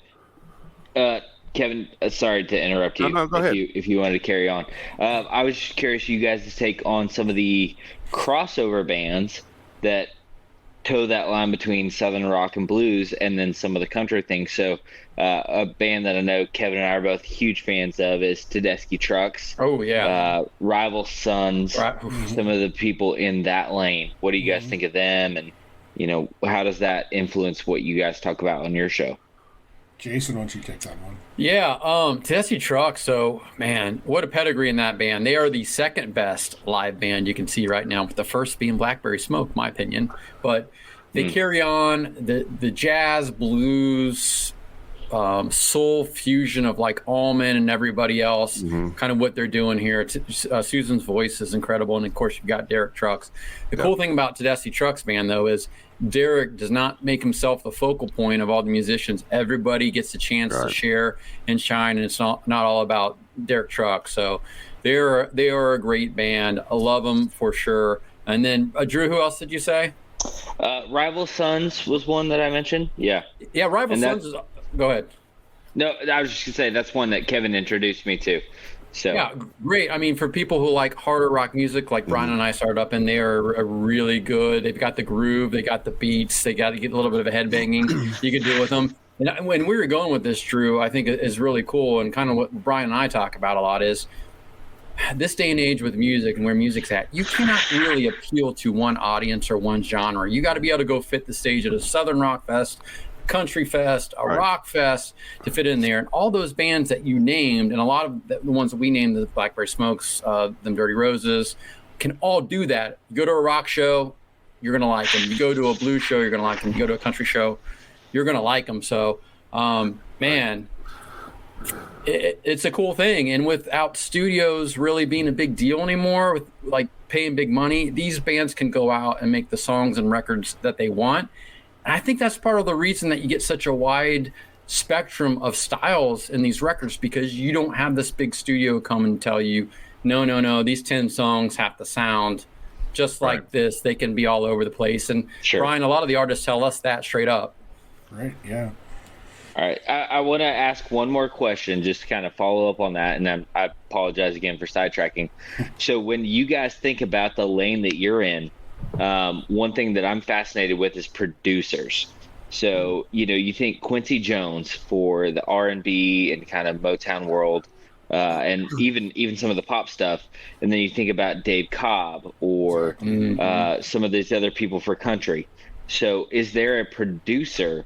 Kevin, sorry to interrupt you. No, go ahead. If you wanted to carry on. I was just curious you guys to take on some of the crossover bands that toe that line between Southern rock and blues and then some of the country things. So a band that I know Kevin and I are both huge fans of is Tedeschi Trucks. Oh, yeah. Rival Sons, some of the people in that lane. What do you guys think of them? And, you know, how does that influence what you guys talk about on your show? Jason, why don't you take that one? Yeah, Tedeschi Trucks. So, man, what a pedigree in that band. They are the second best live band you can see right now, with the first being Blackberry Smoke, my opinion. But they carry on the jazz, blues, soul fusion of like Allman and everybody else, kind of what they're doing here. Susan's voice is incredible. And, of course, you've got Derek Trucks. The cool thing about Tedeschi Trucks band, though, is Derek does not make himself the focal point of all the musicians. Everybody gets a chance to share and shine, and it's not all about Derek Trucks. So they are a great band. I love them for sure. And then, Drew, who else did you say? Rival Sons was one that I mentioned. Yeah. Yeah, Rival Sons is... Go ahead. No, I was just going to say that's one that Kevin introduced me to. So yeah, great. I mean, for people who like harder rock music, like Brian and I started up in, they are really good. They've got the groove, they got the beats, they got to get a little bit of a headbanging you can do with them. And when we were going with this, Drew, I think is really cool, and kind of what Brian and I talk about a lot is this day and age with music and where music's at, you cannot really appeal to one audience or one genre. You got to be able to go fit the stage at a Southern Rock Fest, Country Fest, a rock fest to fit in there. And all those bands that you named, and a lot of the ones that we named, the Blackberry Smokes, them Dirty Roses, can all do that. You go to a rock show, you're going to like them. You go to a blues show, you're going to like them. You go to a country show, you're going to like them. So, man, it's a cool thing. And without studios really being a big deal anymore, with like paying big money, these bands can go out and make the songs and records that they want. And I think that's part of the reason that you get such a wide spectrum of styles in these records, because you don't have this big studio come and tell you, no, these 10 songs have to sound just like this. They can be all over the place. And Brian, a lot of the artists tell us that straight up. Right. Yeah. All right. I want to ask one more question, just to kind of follow up on that. And then I apologize again for sidetracking. So when you guys think about the lane that you're in, one thing that I'm fascinated with is producers. So, you think Quincy Jones for the R&B and kind of Motown world, and even some of the pop stuff. And then you think about Dave Cobb or some of these other people for country. So is there a producer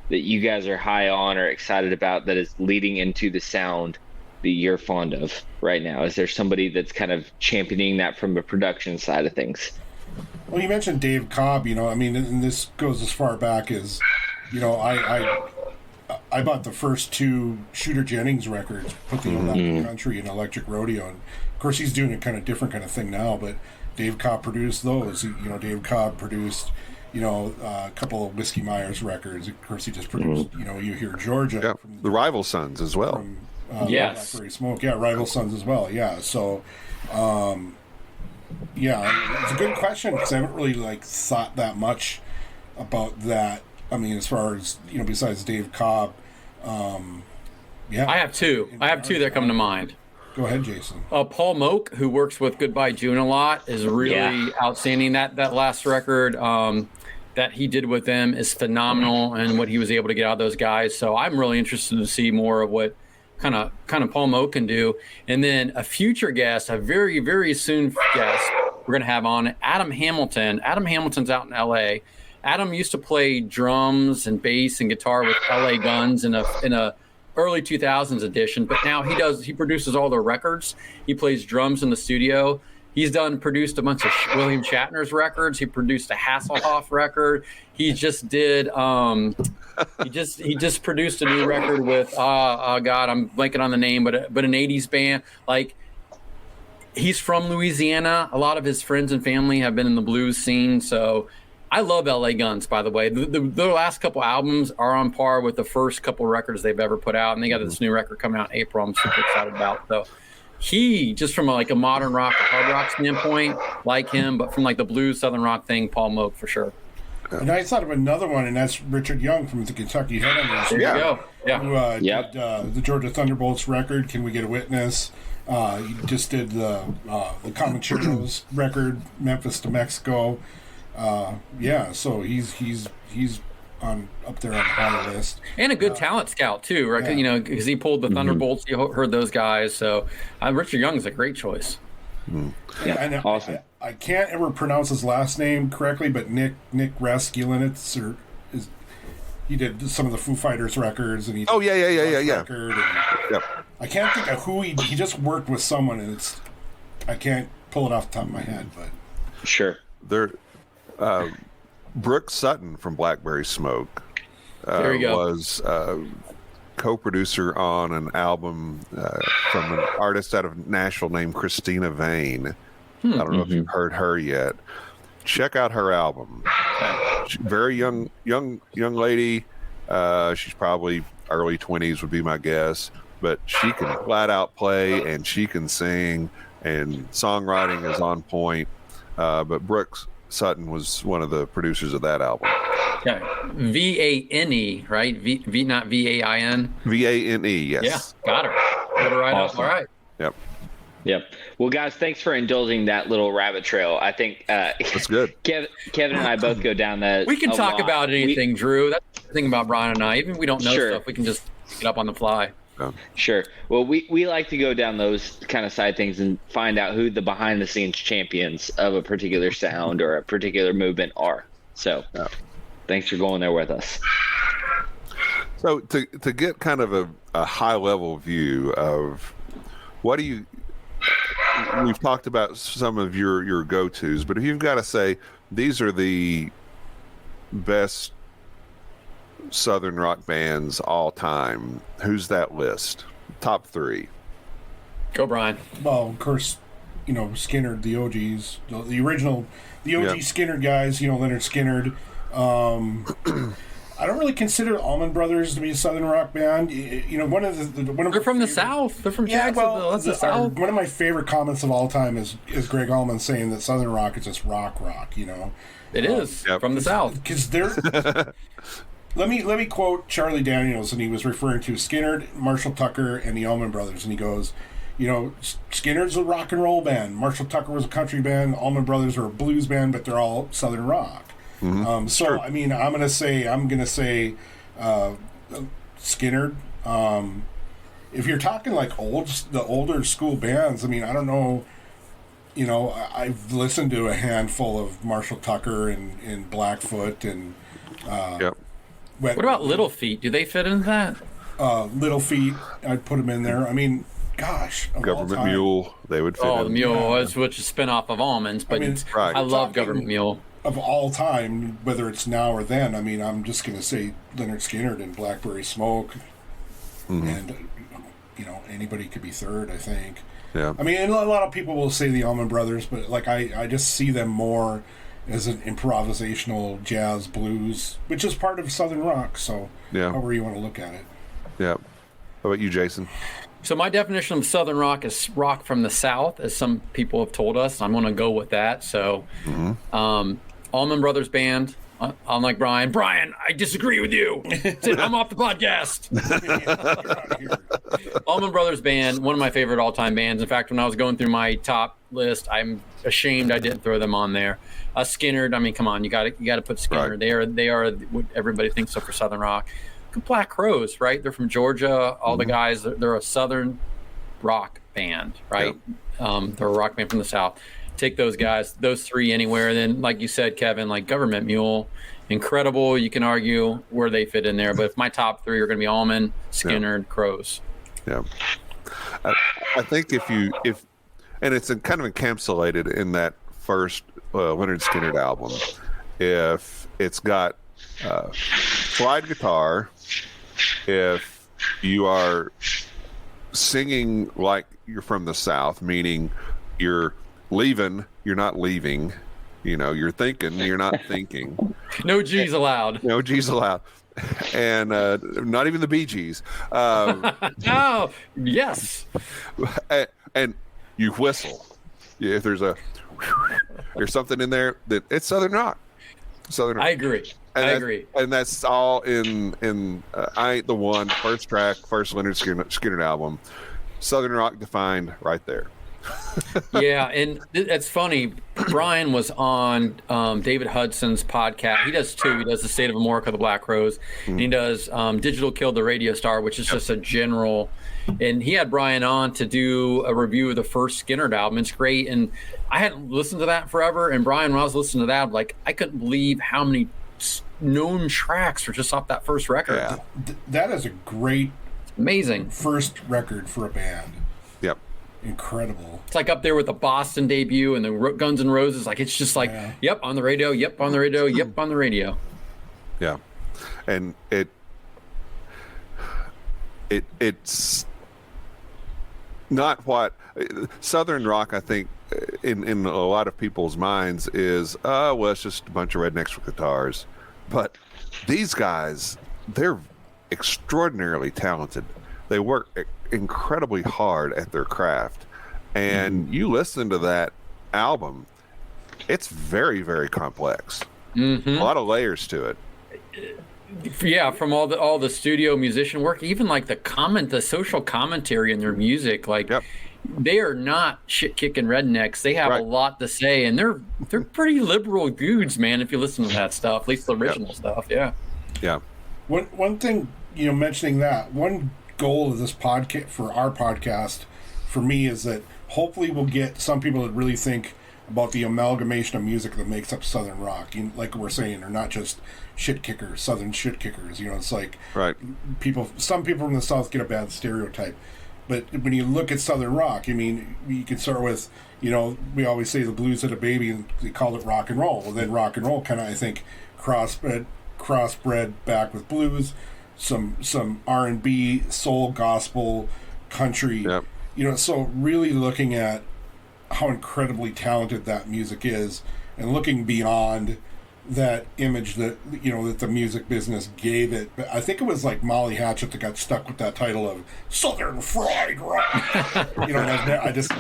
that you guys are high on or excited about that is leading into the sound that you're fond of right now? Is there somebody that's kind of championing that from the production side of things? Well, you mentioned Dave Cobb, and this goes as far back as, I bought the first 2 Shooter Jennings records, put the Electric Country and Electric Rodeo. And of course, he's doing a kind of different kind of thing now, but Dave Cobb produced those. Dave Cobb produced, a couple of Whiskey Myers records. Of course, he just produced, you hear Georgia. From the Rival Sons as well. From, Blackberry Smoke. Yeah, Rival Sons as well. Yeah, so... it's a good question because I haven't really thought that much about that. I mean, as far as besides Dave Cobb, I have two. That come to mind. Go ahead, Jason. Paul Moak, who works with Goodbye June a lot, is really outstanding. That last record that he did with them is phenomenal, and what he was able to get out of those guys. So I'm really interested to see more of what kind of Paul Moak can do. And then a future guest, a very, very soon guest we're going to have on, Adam Hamilton. Adam Hamilton's out in L.A. Adam used to play drums and bass and guitar with L.A. Guns in a early 2000s edition, but now he produces all their records. He plays drums in the studio. He's produced a bunch of William Shatner's records. He produced a Hasselhoff record. He just did he just produced a new record with God, I'm blanking on the name, but an 80s band. He's from Louisiana. A lot of his friends and family have been in the blues scene. So I love LA Guns, by the way. Their last couple albums are on par with the first couple records they've ever put out. And they got this new record coming out in April I'm super excited about. So he, just from a modern rock or hard rock standpoint, like him, but from the blues, southern rock thing, Paul Moak for sure. And I thought of another one, and that's Richard Young from the Kentucky Headhunters. There you go. Yeah. Who did the Georgia Thunderbolts record, Can We Get a Witness? He just did the Comancheros record, Memphis to Mexico. So he's up there on the high list. And a good talent scout, too, right? Yeah. Because he pulled the Thunderbolts. You heard those guys. So Richard Young is a great choice. Yeah, and awesome. I can't ever pronounce his last name correctly, but Nick Raskulinitz, he did some of the Foo Fighters records, and he record, and I can't think of who he just worked with someone, and I can't pull it off the top of my head, but sure. There, Brooke Sutton from Blackberry Smoke there you go. Was co-producer on an album from an artist out of Nashville named Christina Vane. I don't know if you've heard her yet. Check out her album. Very young lady. She's probably early 20s would be my guess, but she can flat out play and she can sing, and songwriting is on point. But Brooke Sutton was one of the producers of that album. Yeah, Vane, right? V not VAIN. Vane, yes. Yeah, got her. Put her right Awesome. up. All right. Yep. Well, guys, thanks for indulging that little rabbit trail. I think that's good. Kevin and I both go down that. We can talk about anything, Drew. That's the thing about Brian and I. Even if we don't know stuff, we can just pick it up on the fly. Sure. Well, we like to go down those kind of side things and find out who the behind-the-scenes champions of a particular sound or a particular movement are. So, thanks for going there with us. So, to get kind of a high-level view of what do you... We've talked about some of your go-tos, but if you've got to say these are the best Southern rock bands all time, who's that list? Top 3. Go, Brian. Well, of course, Skynyrd, the OGs, the original, the OG Skynyrd guys. Leonard Skynyrd. I don't really consider Allman Brothers to be a Southern rock band. You know, they're from the South. They're from Jacksonville. That's the South. One of my favorite comments of all time is Greg Allman saying that Southern rock is just rock. You know, it is from the South. Because they're. Let me quote Charlie Daniels, and he was referring to Skynyrd, Marshall Tucker, and the Allman Brothers, and he goes, you know, Skynyrd's a rock and roll band. Marshall Tucker was a country band. Allman Brothers are a blues band, but they're all Southern rock. Mm-hmm. So I mean, I'm gonna say Skynyrd. If you're talking like the older school bands, I mean, I don't know. You know, I've listened to a handful of Marshall Tucker and Blackfoot and. What about Little Feet? Do they fit into that? Little Feet, I'd put them in there. I mean, gosh, Government Mule, they would fit. The Mule was, which is a spinoff of Almonds, but I mean, I love Government Mule. Of all time, whether it's now or then, I mean, I'm just going to say Lynyrd Skynyrd and Blackberry Smoke, and you know, anybody could be third, I think. Yeah. I mean, and a lot of people will say the Allman Brothers, but like I just see them more as an improvisational jazz blues, which is part of Southern rock. So, however you want to look at it. Yeah. How about you, Jason? So my definition of Southern rock is rock from the South, as some people have told us. I'm going to go with that. So, Allman Brothers Band. Unlike Brian, I disagree with you. I'm off the podcast. Allman Brothers Band, one of my favorite all-time bands. In fact, when I was going through my top list, I'm ashamed I didn't throw them on there. Skynyrd, I mean, come on, you got to put Skynyrd. Right. They are what everybody thinks of for Southern rock. Black Crowes, right? They're from Georgia. All the guys, they're a Southern rock band, right? Yep. They're a rock band from the South. Take those guys, those three anywhere. Then, like you said, Kevin, like Government Mule, incredible. You can argue where they fit in there, but if my top three are going to be Allman, Skynyrd, Crowes. Yeah, I think if and it's kind of encapsulated in that first Lynyrd Skynyrd album. If it's got slide guitar, if you are singing like you're from the South, meaning you're leaving, you're not leaving, you know, you're thinking, you're not thinking. No G's allowed. No G's allowed. And not even the Bee Gees. Oh, yes. And you whistle. If there's something in there that it's Southern rock. Southern rock. I agree. I agree. And that's all in I Ain't the One, first track, first Lynyrd Skynyrd album. Southern rock defined right there. Yeah, and it's funny. Brian was on David Hudson's podcast. He does two. He does The State of America, The Black Crowes, and he does Digital Killed the Radio Star, which is just a general. And he had Brian on to do a review of the first Skynyrd album. It's great, and I hadn't listened to that forever. And Brian, when I was listening to that, like I couldn't believe how many known tracks were just off that first record. Yeah. That is a great, amazing first record for a band. Yep. Incredible. It's like up there with the Boston debut and the Guns N' Roses. Like it's just like, yep, on the radio, yep, on the radio, yep, on the radio. Yeah, and it's not what Southern rock, I think, in a lot of people's minds is, well, it's just a bunch of rednecks with guitars. But these guys, they're extraordinarily talented. They work incredibly hard at their craft. And you listen to that album, it's very, very complex. A lot of layers to it. Yeah, from all the studio musician work, even like the social commentary in their music, like they are not shit kicking rednecks. They have a lot to say, and they're pretty liberal dudes, man. If you listen to that stuff, at least the original stuff, yeah. One thing, you know, mentioning that, one goal of this podcast, for our podcast, for me, is that hopefully we'll get some people that really think about the amalgamation of music that makes up Southern rock. You know, like we're saying, they're not just shit kickers, Southern shit kickers. You know, it's like some people from the South get a bad stereotype. But when you look at Southern rock, I mean, you can start with, you know, we always say the blues had a baby and they called it rock and roll. Well, then rock and roll kind of, I think, crossbred back with blues, some R&B, soul, gospel, country. Yep. You know, so really looking at how incredibly talented that music is and looking beyond that image that that the music business gave it. But I think it was like Molly Hatchet that got stuck with that title of Southern Fried Rock. I just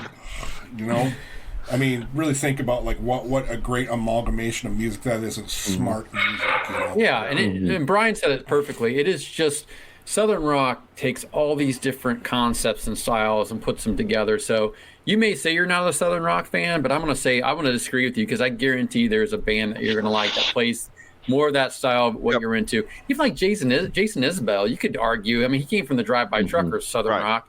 I mean, really think about like what a great amalgamation of music that is, and smart music. Yeah, and Brian said it perfectly. It is just Southern rock takes all these different concepts and styles and puts them together. So you may say you're not a Southern rock fan, but I'm going to say I want to disagree with you, because I guarantee there's a band that you're going to like that plays more of that style of what you're into. Even like Jason Isbell, you could argue. I mean, he came from the Drive-By Truckers, Southern rock.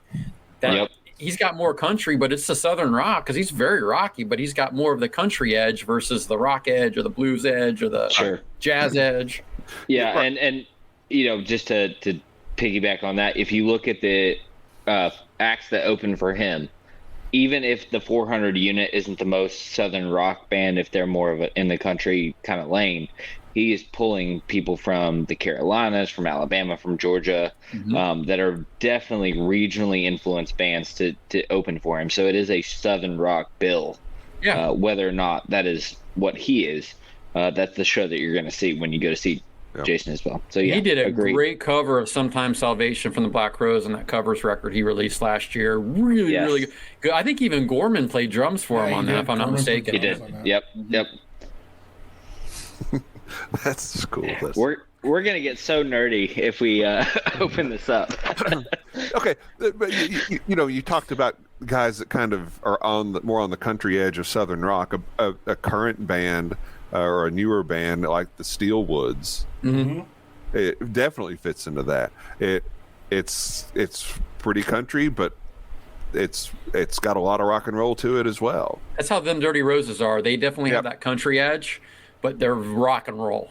He's got more country, but it's the Southern rock because he's very rocky, but he's got more of the country edge versus the rock edge or the blues edge or the jazz edge. Yeah, and just to piggyback on that, if you look at the acts that open for him, even if the 400 unit isn't the most Southern rock band, if they're more of a in the country kind of lane, he is pulling people from the Carolinas, from Alabama, from Georgia, that are definitely regionally influenced bands to open for him. So it is a Southern rock bill. Yeah. Whether or not that is what he is, that's the show that you're going to see when you go to see Jason Isbell. So he did a great cover of "Sometimes Salvation" from the Black Crowes, and that covers record he released last year. Really good. I think even Gorman played drums for him on that, if I'm not mistaken. He did. Yep. That's cool. We're gonna get so nerdy if we open this up. Okay, but you talked about guys that kind of are more on the country edge of Southern rock. A current band or a newer band like the Steelwoods, it definitely fits into that. It's pretty country, but it's got a lot of rock and roll to it as well. That's how them Dirty Roses are. They definitely have that country edge, but they're rock and roll.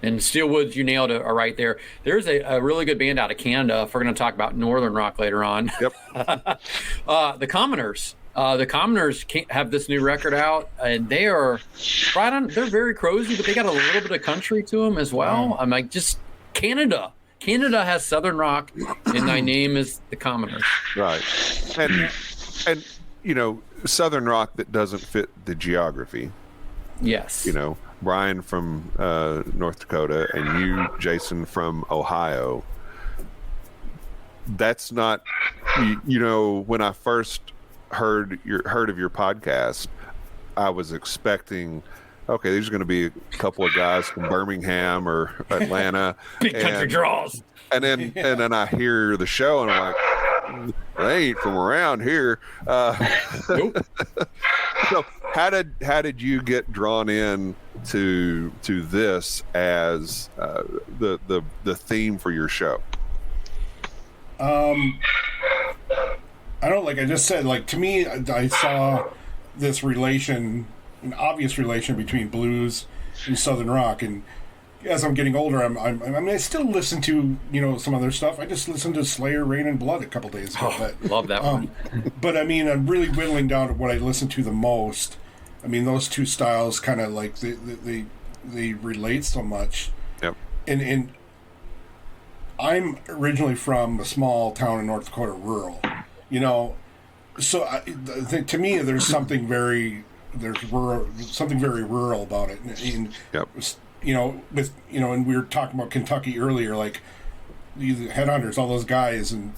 And Steelwoods, you nailed it right there. There's a really good band out of Canada. If we're going to talk about Northern rock later on. Yep. The Commoners. The Commoners have this new record out, and they are right on. They're very Crowsy, but they got a little bit of country to them as well. I'm like, just Canada. Canada has Southern rock, and my name is the Commoners. Right. And Southern rock that doesn't fit the geography. Yes. Brian from North Dakota and you, Jason, from Ohio. That's not, when I first heard of your podcast, I was expecting, okay, there's going to be a couple of guys from Birmingham or Atlanta, big country draws, and then I hear the show and I'm like, they ain't from around here. Nope. So how did you get drawn in to this as the theme for your show? I don't, like I just said, like, to me, I saw this an obvious relation between blues and Southern rock, and as I'm getting older, I still listen to some other stuff. I just listened to Slayer, Rain and Blood a couple days ago. Love that one. But I mean, I'm really whittling down to what I listen to the most. I mean, those two styles kind of like they relate so much. Yep. And I'm originally from a small town in North Dakota, rural. So I think to me there's something very rural about it. And and we were talking about Kentucky earlier, like the Headhunters, all those guys, and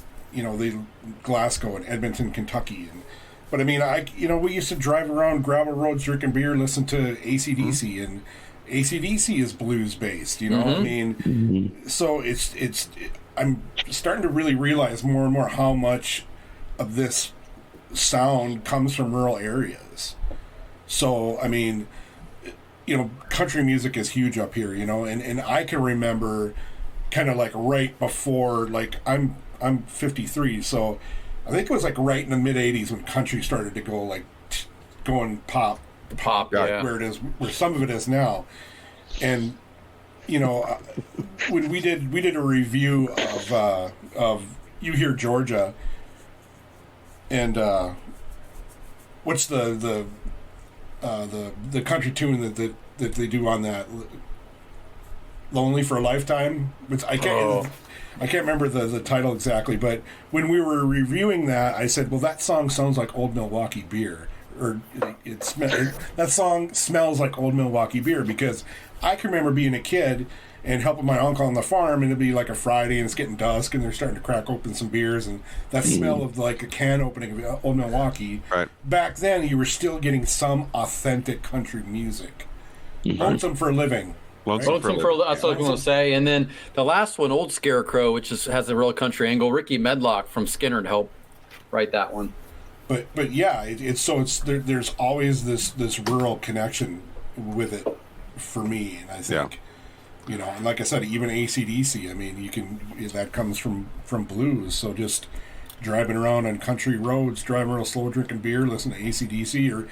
Glasgow and Edmonton, Kentucky, but I mean, we used to drive around gravel roads, drinking beer, listen to AC/DC, and AC/DC is blues based. I mean, so I'm starting to really realize more and more how much of this sound comes from rural areas. So I mean, country music is huge up here, and I can remember kind of like right before, like I'm 53, so I think it was like right in the mid 80s when country started to go like going pop, where some of it is now. And when we did a review of You Hear Georgia, and what's the country tune that they do on that, Lonely for a Lifetime, which I can't remember the title exactly, but when we were reviewing that, I said, well, that song sounds like Old Milwaukee Beer, or that song smells like old Milwaukee beer, because I can remember being a kid and helping my uncle on the farm, and it'd be like a Friday and it's getting dusk and they're starting to crack open some beers, and that smell of like a can opening of old Milwaukee. Right. Back then you were still getting some authentic country music. Lonesome for a Living. Lonesome for that's what I was going to say. And then the last one, Old Scarecrow, which has a real country angle. Ricky Medlock from Skinner helped write that one. But yeah, there's always this rural connection with it for me, and I think and like I said, even AC/DC. I mean, that comes from blues. So just driving around on country roads, driving real slow, drinking beer, listen to AC/DC, or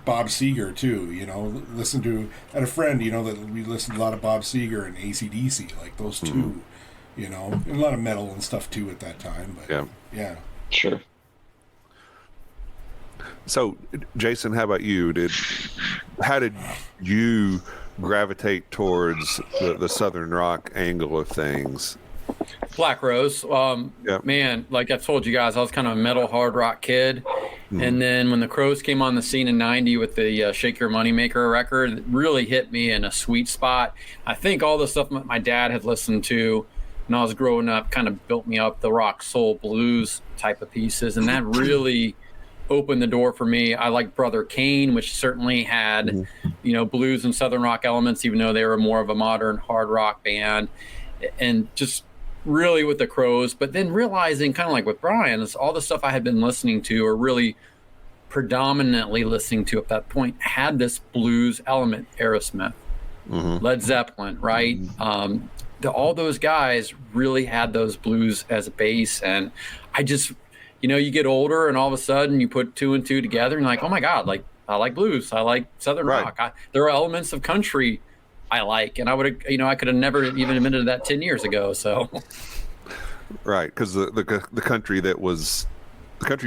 Bob Seger too. I had a friend that we listened to a lot of Bob Seger and AC/DC, like those two. And a lot of metal and stuff too at that time. But yeah. Sure. So, Jason, how about you? How did you gravitate towards the Southern rock angle of things? Black Rose. Man, like I told you guys, I was kind of a metal hard rock kid. And then when the Crows came on the scene in '90 with the Shake Your Moneymaker record, it really hit me in a sweet spot. I think all the stuff that my dad had listened to when I was growing up kind of built me up, the rock, soul, blues type of pieces. And that really opened the door for me. I like Brother Kane, which certainly had, blues and Southern rock elements, even though they were more of a modern hard rock band. And just really with the Crows, but then realizing, kind of like with Brian, is all the stuff I had been listening to, or really predominantly listening to at that point, had this blues element. Aerosmith, Led Zeppelin, right? All those guys really had those blues as a base. And I just, you get older and all of a sudden you put two and two together and you're like, oh my God, like I like blues. I like Southern rock. There are elements of country I like, and I would have, I could have never even admitted that 10 years ago. So, right, because the country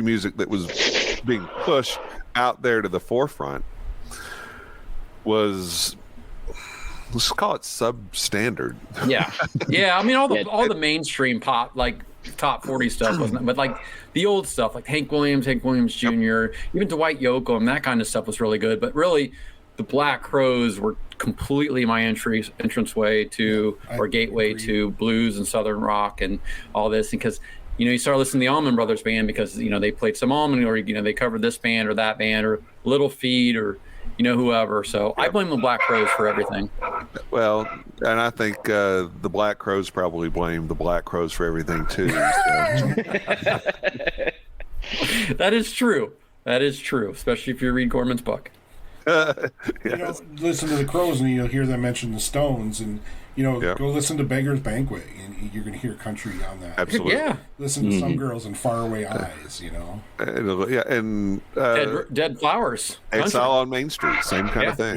music that was being pushed out there to the forefront was, let's call it substandard. Yeah. I mean, all the mainstream pop, like top 40 stuff wasn't, but like the old stuff, like Hank Williams Jr., even Dwight Yoakam, that kind of stuff was really good. But really, the Black Crows were completely my entranceway to, or gateway to blues and Southern rock and all this. And because, you start listening to the Allman Brothers Band because, they played some Allman, or, they covered this band or that band, or Little Feat, or, whoever. So I blame the Black Crows for everything. Well, and I think the Black Crows probably blame the Black Crows for everything too. So. That is true, especially if you read Gorman's book. Listen to the Crows and you'll hear them mention the Stones, and go listen to Beggar's Banquet and you're going to hear country on that. Absolutely. Yeah. Listen to Some Girls and Faraway Eyes. And Dead Flowers. Exile on Main Street, same kind of thing.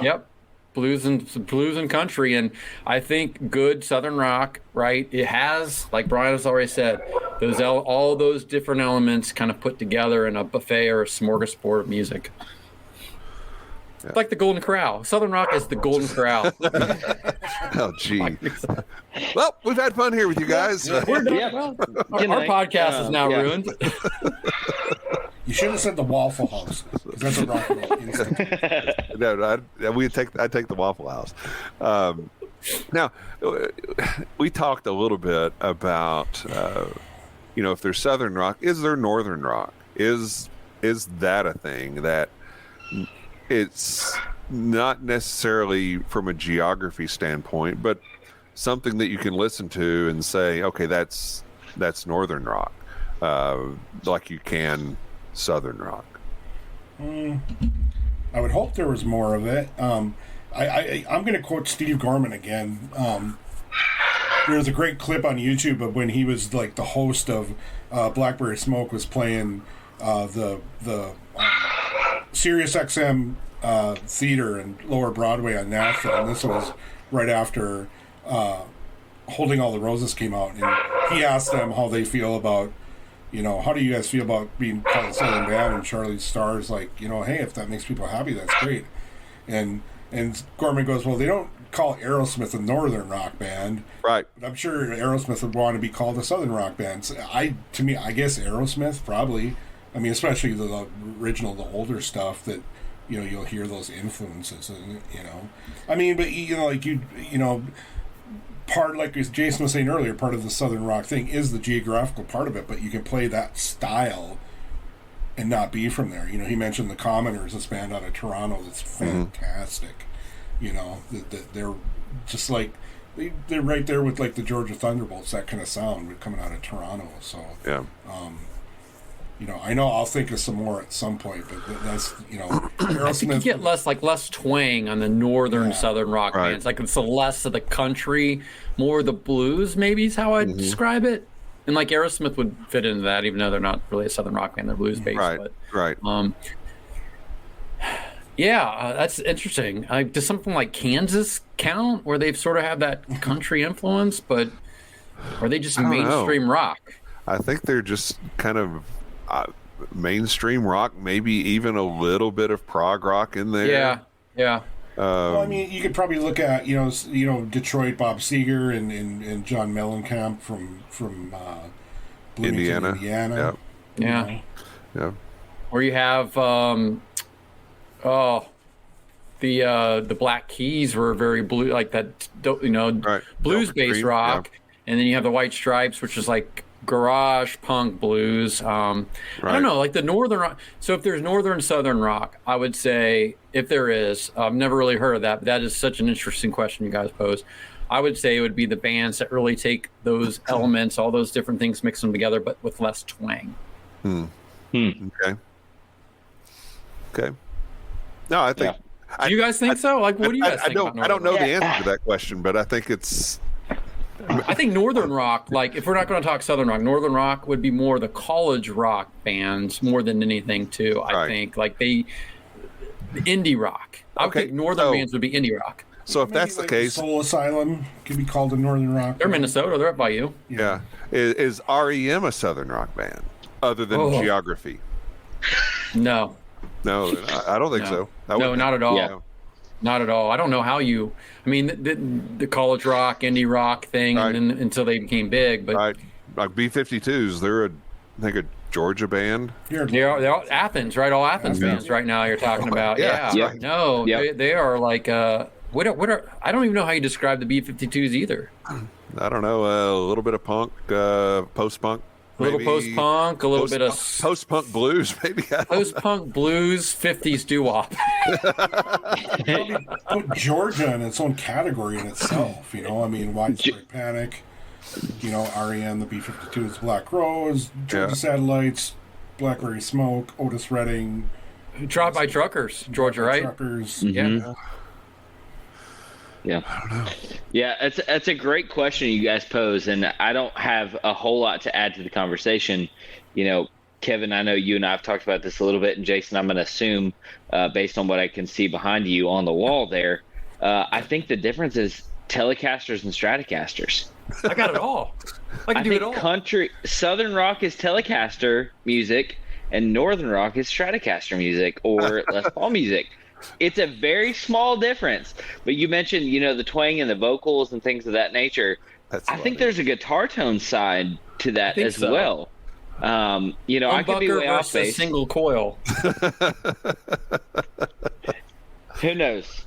Yep. Blues and country, and I think good Southern rock, right? It has, like Brian has already said, all those different elements kind of put together in a buffet or a smorgasbord of music. Yeah. Like the Golden Corral. Southern rock is the Golden Corral. Oh, gee. Well, we've had fun here with you guys. We're done. Yeah. Well, our podcast is now ruined. You should have said the Waffle House. That's a rock and roll instinct. No, I'd take the Waffle House. Now, we talked a little bit about, if there's Southern rock, is there Northern rock? Is that a thing that it's not necessarily from a geography standpoint, but something that you can listen to and say, okay, that's Northern rock, like you can Southern rock? I would hope there was more of it. I'm going to quote Steve Gorman again. There was a great clip on YouTube of when he was like the host of Blackberry Smoke was playing the Sirius XM theater and Lower Broadway on Nashville, and this was right after Holding All the Roses came out, and he asked them how they feel about, how do you guys feel about being called a Southern band? And Charlie Starr's like, hey, if that makes people happy, that's great. And Gorman goes, well, they don't call Aerosmith a Northern rock band, right? But I'm sure Aerosmith would want to be called a Southern rock band. So I guess Aerosmith probably. I mean, especially the original, the older stuff that, you know, you'll hear those influences, and you know, I mean, but you know, like you know, part, like Jason was saying earlier, part of the Southern rock thing is the geographical part of it, but you can play that style and not be from there. You know, he mentioned the Commoners, this band out of Toronto that's fantastic. You know, that they're just like they're right there with like the Georgia Thunderbolts, that kind of sound coming out of Toronto. So yeah. You know, I know I'll think of some more at some point, but that's, you know, I think you get less twang on the northern Southern rock bands. Like it's the less of the country, more of the blues, maybe is how I'd describe it. And like Aerosmith would fit into that, even though they're not really a Southern rock band, they're blues based. Right. That's interesting. Does something like Kansas count, where they've sort of have that country influence, but are they just mainstream rock? I think they're just kind of mainstream rock, maybe even a little bit of prog rock in there. Yeah. Well, I mean, you could probably look at you know Detroit, Bob Seger and John Mellencamp from Bloomington, Indiana. Yeah. Or you have the Black Keys were very blue, like that, you know, blues based rock, and then you have the White Stripes, which is like garage punk blues. I don't know, like the northern rock. So if there's northern southern rock, I would say, if there is, I've never really heard of that, but that is such an interesting question you guys pose. I would say it would be the bands that really take those elements, all those different things, mix them together, but with less twang. Okay. No, I think. Do you guys think so? Like, what do you guys think? I don't know the answer to that question, but I think it's. I think northern rock, like if we're not going to talk southern rock, northern rock would be more the college rock bands more than anything too. I think like indie rock. I would think northern bands would be indie rock. So if that's the case, Soul Asylum could be called a northern rock. They're Minnesota. They're up by you. Yeah. Is REM a southern rock band other than Geography? No, I don't think so. No, not at all. Yeah. Not at all. I don't know how you. I mean, the college rock, indie rock thing, and then until they became big. But like B-52s, they're a Georgia band. They're all Athens, right? All Athens bands right now. You're talking about, No, they are like. What are? I don't even know how you describe the B-52s either. I don't know. A little bit of punk, post-punk. A little post-punk, a little bit of post-punk blues, maybe. Post-punk blues, 50s doo-wop. Put Georgia in its own category in itself, you know. I mean, Widespread Panic, you know, REM, the B-52s, Black Rose, Georgia Satellites, Blackberry Smoke, Otis Redding. Tried by Truckers, Georgia, right? Truckers. Yeah. I don't know. Yeah, it's a great question you guys pose, and I don't have a whole lot to add to the conversation. You know, Kevin, I know you and I have talked about this a little bit, and Jason, I'm going to assume, based on what I can see behind you on the wall there, I think the difference is Telecasters and Stratocasters. I got it all. I can do it all. Country, Southern rock is Telecaster music, and Northern rock is Stratocaster music or Les Paul music. It's a very small difference, but you mentioned, you know, the twang and the vocals and things of that nature. I think there's a guitar tone side to that as well. You know, I could be way off base. Single coil. Who knows?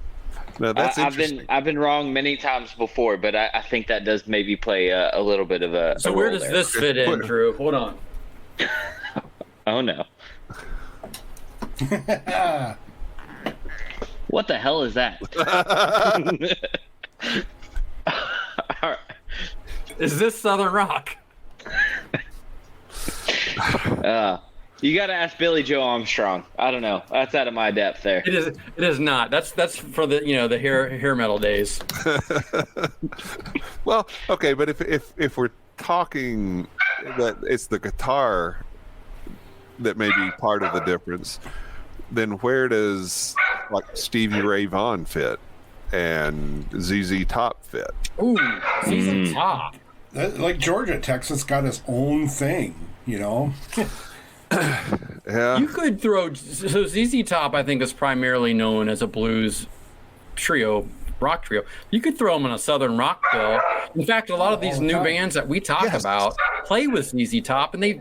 No, that's interesting. I've been wrong many times before, but I think that does maybe play a little bit of a. So where does this fit in, Drew? Hold on. Oh no. What the hell is that? Is this Southern rock? You got to ask Billy Joe Armstrong. I don't know. That's out of my depth there. It is not. That's for the the hair metal days. Well, okay, but if we're talking that it's the guitar that may be part of the difference, then where does like Stevie Ray Vaughan fit and ZZ Top fit? Ooh, ZZ Top. Like Georgia, Texas got its own thing, you know. Yeah. You could throw ZZ Top. I think is primarily known as a blues trio, rock trio. You could throw them in a southern rock bill. In fact, a lot of these new bands that we talk about play with ZZ Top, and they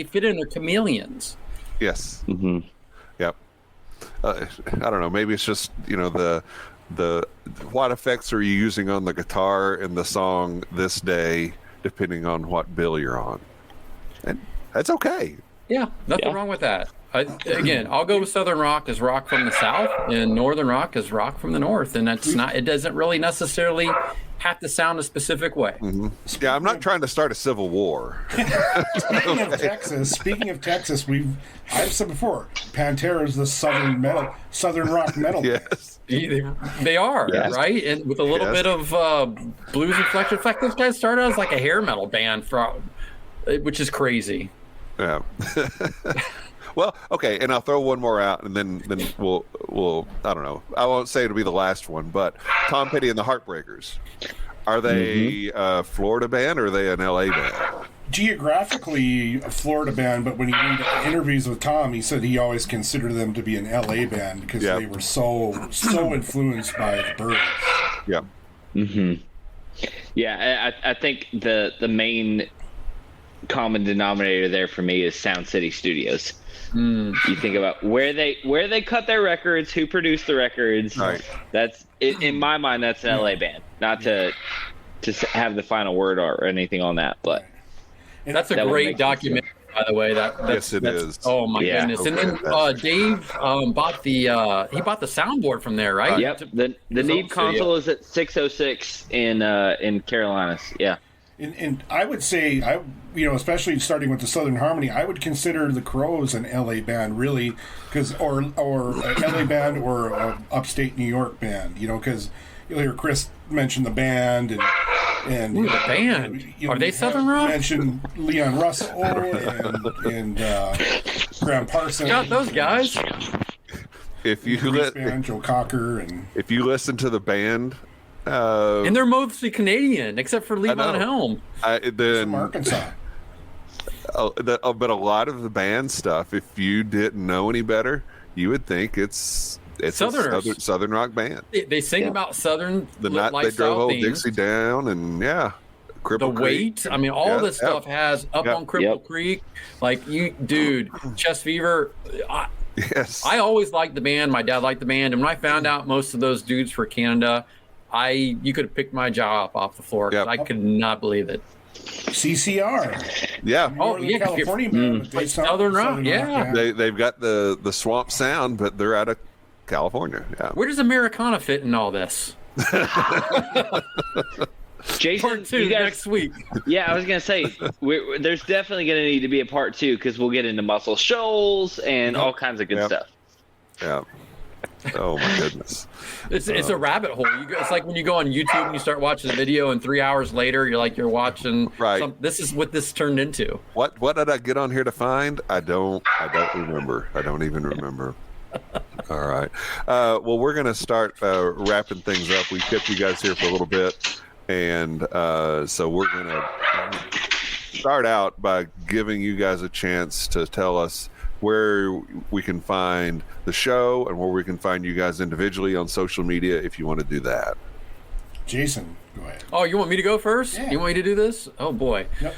fit in. They're chameleons. Yes. Mm-hmm. Yep. I don't know. Maybe it's just the what effects are you using on the guitar in the song this day, depending on what bill you're on, and that's okay. Yeah, nothing wrong with that. Again, I'll go with Southern rock as rock from the South, and Northern rock as rock from the North, and that's not. It doesn't really necessarily have to sound a specific way. Mm-hmm. Yeah, I'm not trying to start a civil war. Speaking of Texas, I've said before, Pantera is the Southern rock metal. Yes, they are, right, and with a little bit of blues inflection. In fact, those guys started as like a hair metal band, which is crazy. Yeah. Well, okay, and I'll throw one more out, and then we'll I don't know. I won't say it'll be the last one, but Tom Petty and the Heartbreakers. Are they a Florida band or are they an LA band? Geographically, a Florida band, but when he read interviews with Tom, he said he always considered them to be an LA band because they were so influenced by the Byrds. Yeah. Mm-hmm. Yeah, I think the main common denominator there for me is Sound City Studios. You think about where they cut their records, who produced the records. Right. That's in my mind. That's an LA band. Not to have the final word or anything on that, but that's a great documentary, by the way. Yes, it is. Oh my goodness! Okay. And then Dave bought the soundboard from from there, right? Yep. The Neve console is at 606 in Carolinas. Yeah. And I would say, especially starting with the Southern Harmony, I would consider the Crows an LA band, really, or an LA band or a upstate New York band, because you'll hear Chris mention the band and the band. Are they Southern rock? Mention Leon Russell and Graham Parsons. Got those guys. If you Joe Cocker if you listen to the band. And they're mostly Canadian, except for Levon Helm. From Arkansas. But a lot of the band stuff, if you didn't know any better, you would think it's a Southern rock band. They sing about Southern the night they drove old Dixie down, and Cripple the Creek. weight. I mean, all this stuff has up on Cripple Creek. Like Chest Fever. Yes. I always liked the band. My dad liked the band, and when I found out most of those dudes were Canada, you could have picked my jaw up off the floor because I could not believe it. CCR. Yeah. California band. Like Southern rock. Yeah. They've got the swamp sound, but they're out of California. Yeah. Where does Americana fit in all this? Jason, part 2 next week. Yeah, I was gonna say there's definitely gonna need to be a part 2 because we'll get into Muscle Shoals and all kinds of good stuff. Yeah. Oh my goodness. It's a rabbit hole. It's like when you go on YouTube and you start watching a video, and 3 hours later you're watching. Right. This is what this turned into. What did I get on here to find? I don't remember. I don't even remember. All right. Well, we're gonna start wrapping things up. We kept you guys here for a little bit, and so we're gonna start out by giving you guys a chance to tell us where we can find the show and where we can find you guys individually on social media if you want to do that. Jason, go ahead. Oh, you want me to go first? Yeah. You want me to do this? Oh, boy. Yep.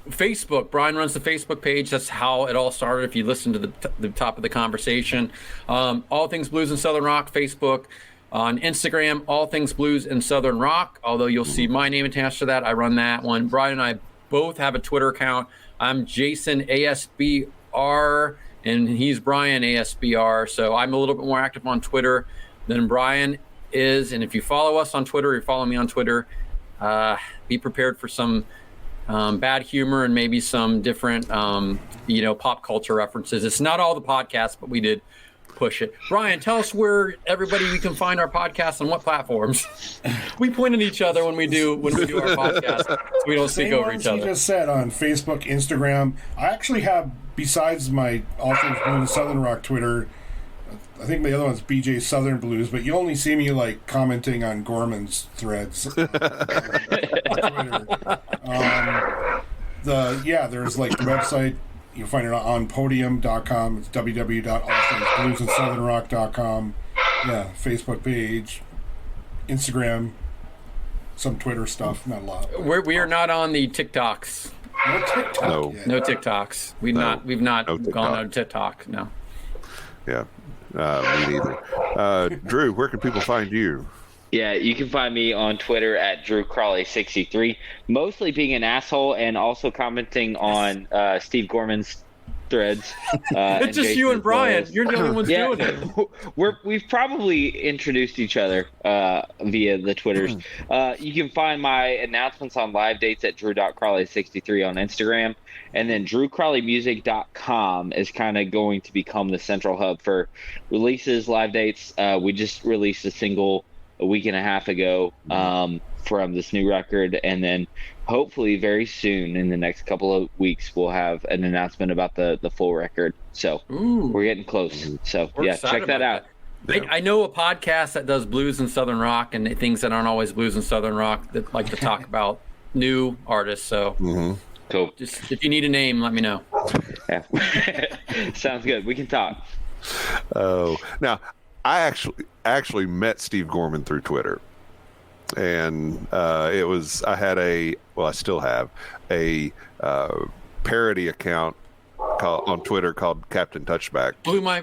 Facebook. Brian runs the Facebook page. That's how it all started, if you listen to the top of the conversation. All Things Blues and Southern Rock, Facebook. On Instagram, All Things Blues and Southern Rock, although you'll see my name attached to that. I run that one. Brian and I both have a Twitter account. I'm Jason ASBR, and he's Brian ASBR. So I'm a little bit more active on Twitter than Brian is. And if you follow us on Twitter, or you follow me on Twitter, be prepared for some bad humor and maybe some different, pop culture references. It's not all the podcasts, but we did push it. Brian, tell us where we can find our podcast on what platforms. We point at each other when we do our podcast, so we don't speak over each other. You just said on Facebook, Instagram. I actually have, besides my All Things Blues and Southern Rock Twitter, I think my other one's BJ Southern Blues, but you only see me like commenting on Gorman's threads. Twitter. There's like the website. You'll find it on podium.com. It's www.allthingsbluesandsouthernock.com. Yeah, Facebook page, Instagram, some Twitter stuff, not a lot. We are not on the TikToks. No TikTok. No. Yet. No TikToks. We've not No gone on TikTok. No. Yeah, me neither. Drew, where can people find you? Yeah, you can find me on Twitter at DrewCrawley63, mostly being an asshole and also commenting on Steve Gorman's threads. It's just you and Brian. You're the only ones doing it. We've probably introduced each other via the Twitters. You can find my announcements on live dates at Drew.Crawley63 on Instagram. And then DrewCrawleyMusic.com is kind of going to become the central hub for releases, live dates. We just released a single a week and a half ago from this new record, and then hopefully very soon in the next couple of weeks we'll have an announcement about the full record. So we're getting close. So yeah, check that out. I know a podcast that does blues and southern rock and things that aren't always blues and southern rock that like to talk about new artists. So cool. Just if you need a name, let me know. Yeah. Sounds good. We can talk. Oh, now I actually met Steve Gorman through Twitter, and I still have a parody account on Twitter called Captain Touchback.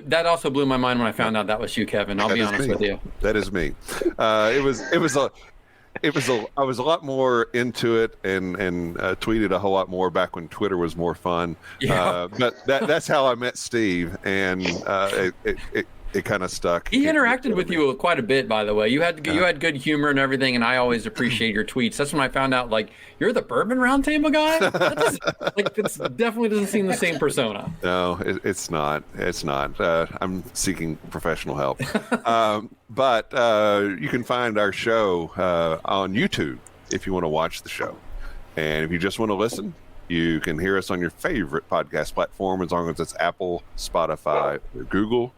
That also blew my mind when I found out that was you, Kevin. I'll be honest with you. That is me. I was a lot more into it and tweeted a whole lot more back when Twitter was more fun. Yeah. But that's how I met Steve, and it kind of stuck. He interacted with you quite a bit, by the way. You had good humor and everything, and I always appreciate your tweets. That's when I found out, like, you're the Bourbon Roundtable guy? It definitely doesn't seem the same persona. No, it's not. It's not. I'm seeking professional help. But you can find our show on YouTube if you want to watch the show. And if you just want to listen, you can hear us on your favorite podcast platform, as long as it's Apple, Spotify, or Google.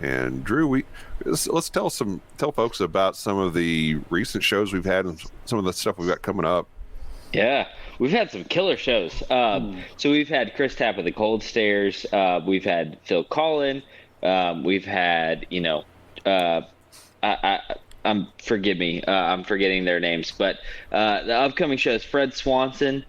And Drew, let's tell folks about some of the recent shows we've had and some of the stuff we've got coming up. Yeah, we've had some killer shows. So we've had Chris Tapp of the Cold Stairs. We've had Phil Collin. We've had, forgive me, I'm forgetting their names, but the upcoming show is Fred Swanson.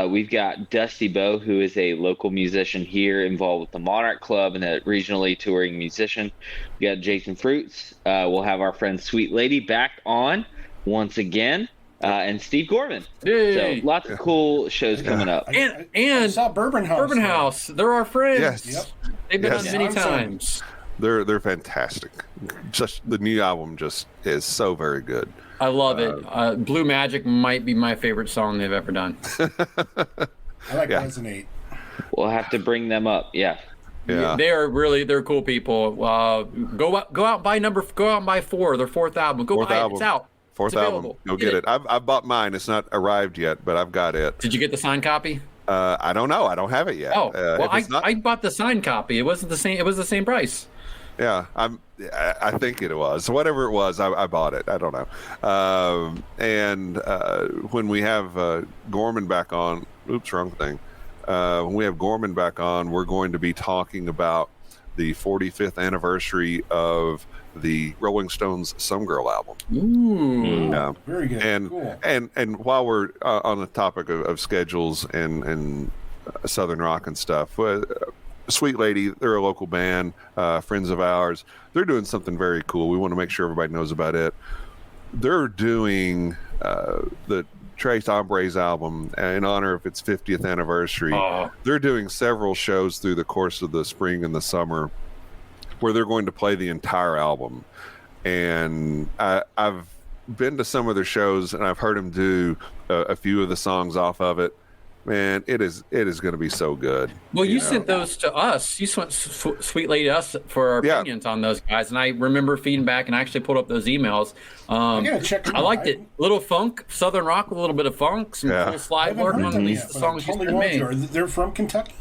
We've got Dusty Bowe, who is a local musician here involved with the Monarch Club and a regionally touring musician. We got Jason Fruits. We'll have our friend Sweet Lady back on once again, and Steve Gorman. Yay. So lots of cool shows coming up. And I saw Bourbon House. They're our friends. Yes. Yep. They've been on many times. They're fantastic. Just the new album just is so very good. I love it. Blue Magic might be my favorite song they've ever done. I like Resonate. We'll have to bring them up. Yeah. Yeah. They're cool people. Go out and buy 4, their fourth album. Go buy it. It's out. Fourth album. Go get it. I've bought mine. It's not arrived yet, but I've got it. Did you get the signed copy? I don't know. I don't have it yet. Oh, well, I bought the signed copy. It wasn't the same. It was the same price. Yeah, I think it was. Whatever it was, I bought it. I don't know. And when we have Gorman back on, wrong thing. When we have Gorman back on, we're going to be talking about the 45th anniversary of the Rolling Stones Some Girl album. Ooh. Yeah. Very good. And cool. and while we're on the topic of schedules and Southern rock and stuff, Sweet Lady, they're a local band, friends of ours. They're doing something very cool. We want to make sure everybody knows about it. They're doing the Tres Hombres album in honor of its 50th anniversary. They're doing several shows through the course of the spring and the summer where they're going to play the entire album. And I've been to some of their shows, and I've heard them do a few of the songs off of it. Man, it is going to be so good. Well, you sent those to us. You sent Sweet Lady to us for our opinions on those guys, and I remember feeding back, and I actually pulled up those emails. I liked it. Little funk, southern rock with a little bit of funk, some cool slide work on these songs you sent me. They're from Kentucky?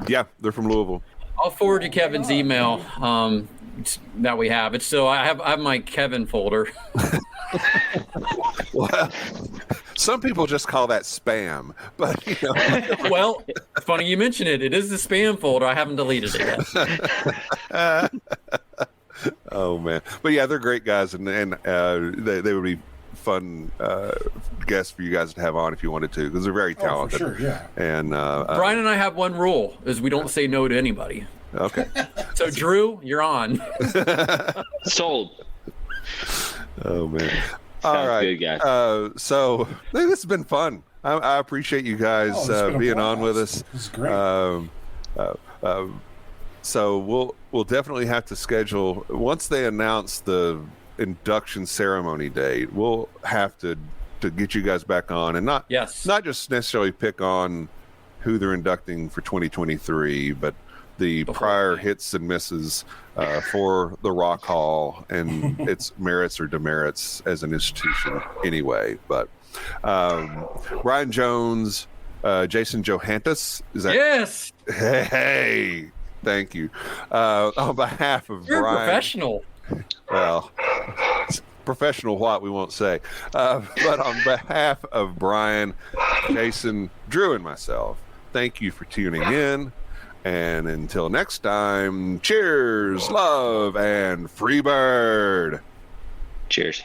Yeah, they're from Louisville. I'll forward you Kevin's email that we have. It's still I have my Kevin folder. Well, some people just call that spam, but Well, funny you mention it. It is the spam folder. I haven't deleted it yet. Oh man, but yeah, they're great guys, and they would be fun guests for you guys to have on if you wanted to, because they're very talented. For sure, yeah. And Brian and I have one rule: is we don't say no to anybody. Okay. So Drew, you're on. Sold. Oh man. Sounds All right. good, guys. So this has been fun. I appreciate you guys being on with us. This is great. So we'll definitely have to schedule, once they announce the induction ceremony date, we'll have to get you guys back on, and not just necessarily pick on who they're inducting for 2023, but the prior hits and misses for the Rock Hall and its merits or demerits as an institution anyway. But Brian Jones, Jason Johantges, is that? Yes. Hey, thank you. On behalf of You're Brian, professional. Well, professional what we won't say. But on behalf of Brian, Jason, Drew, and myself, thank you for tuning in. And until next time, cheers, love, and free bird. Cheers.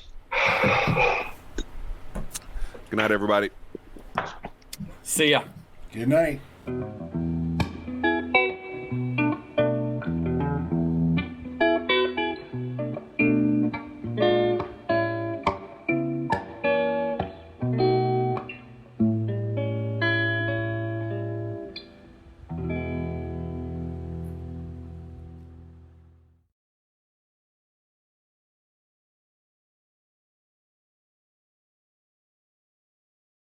Good night, everybody. See ya. Good night.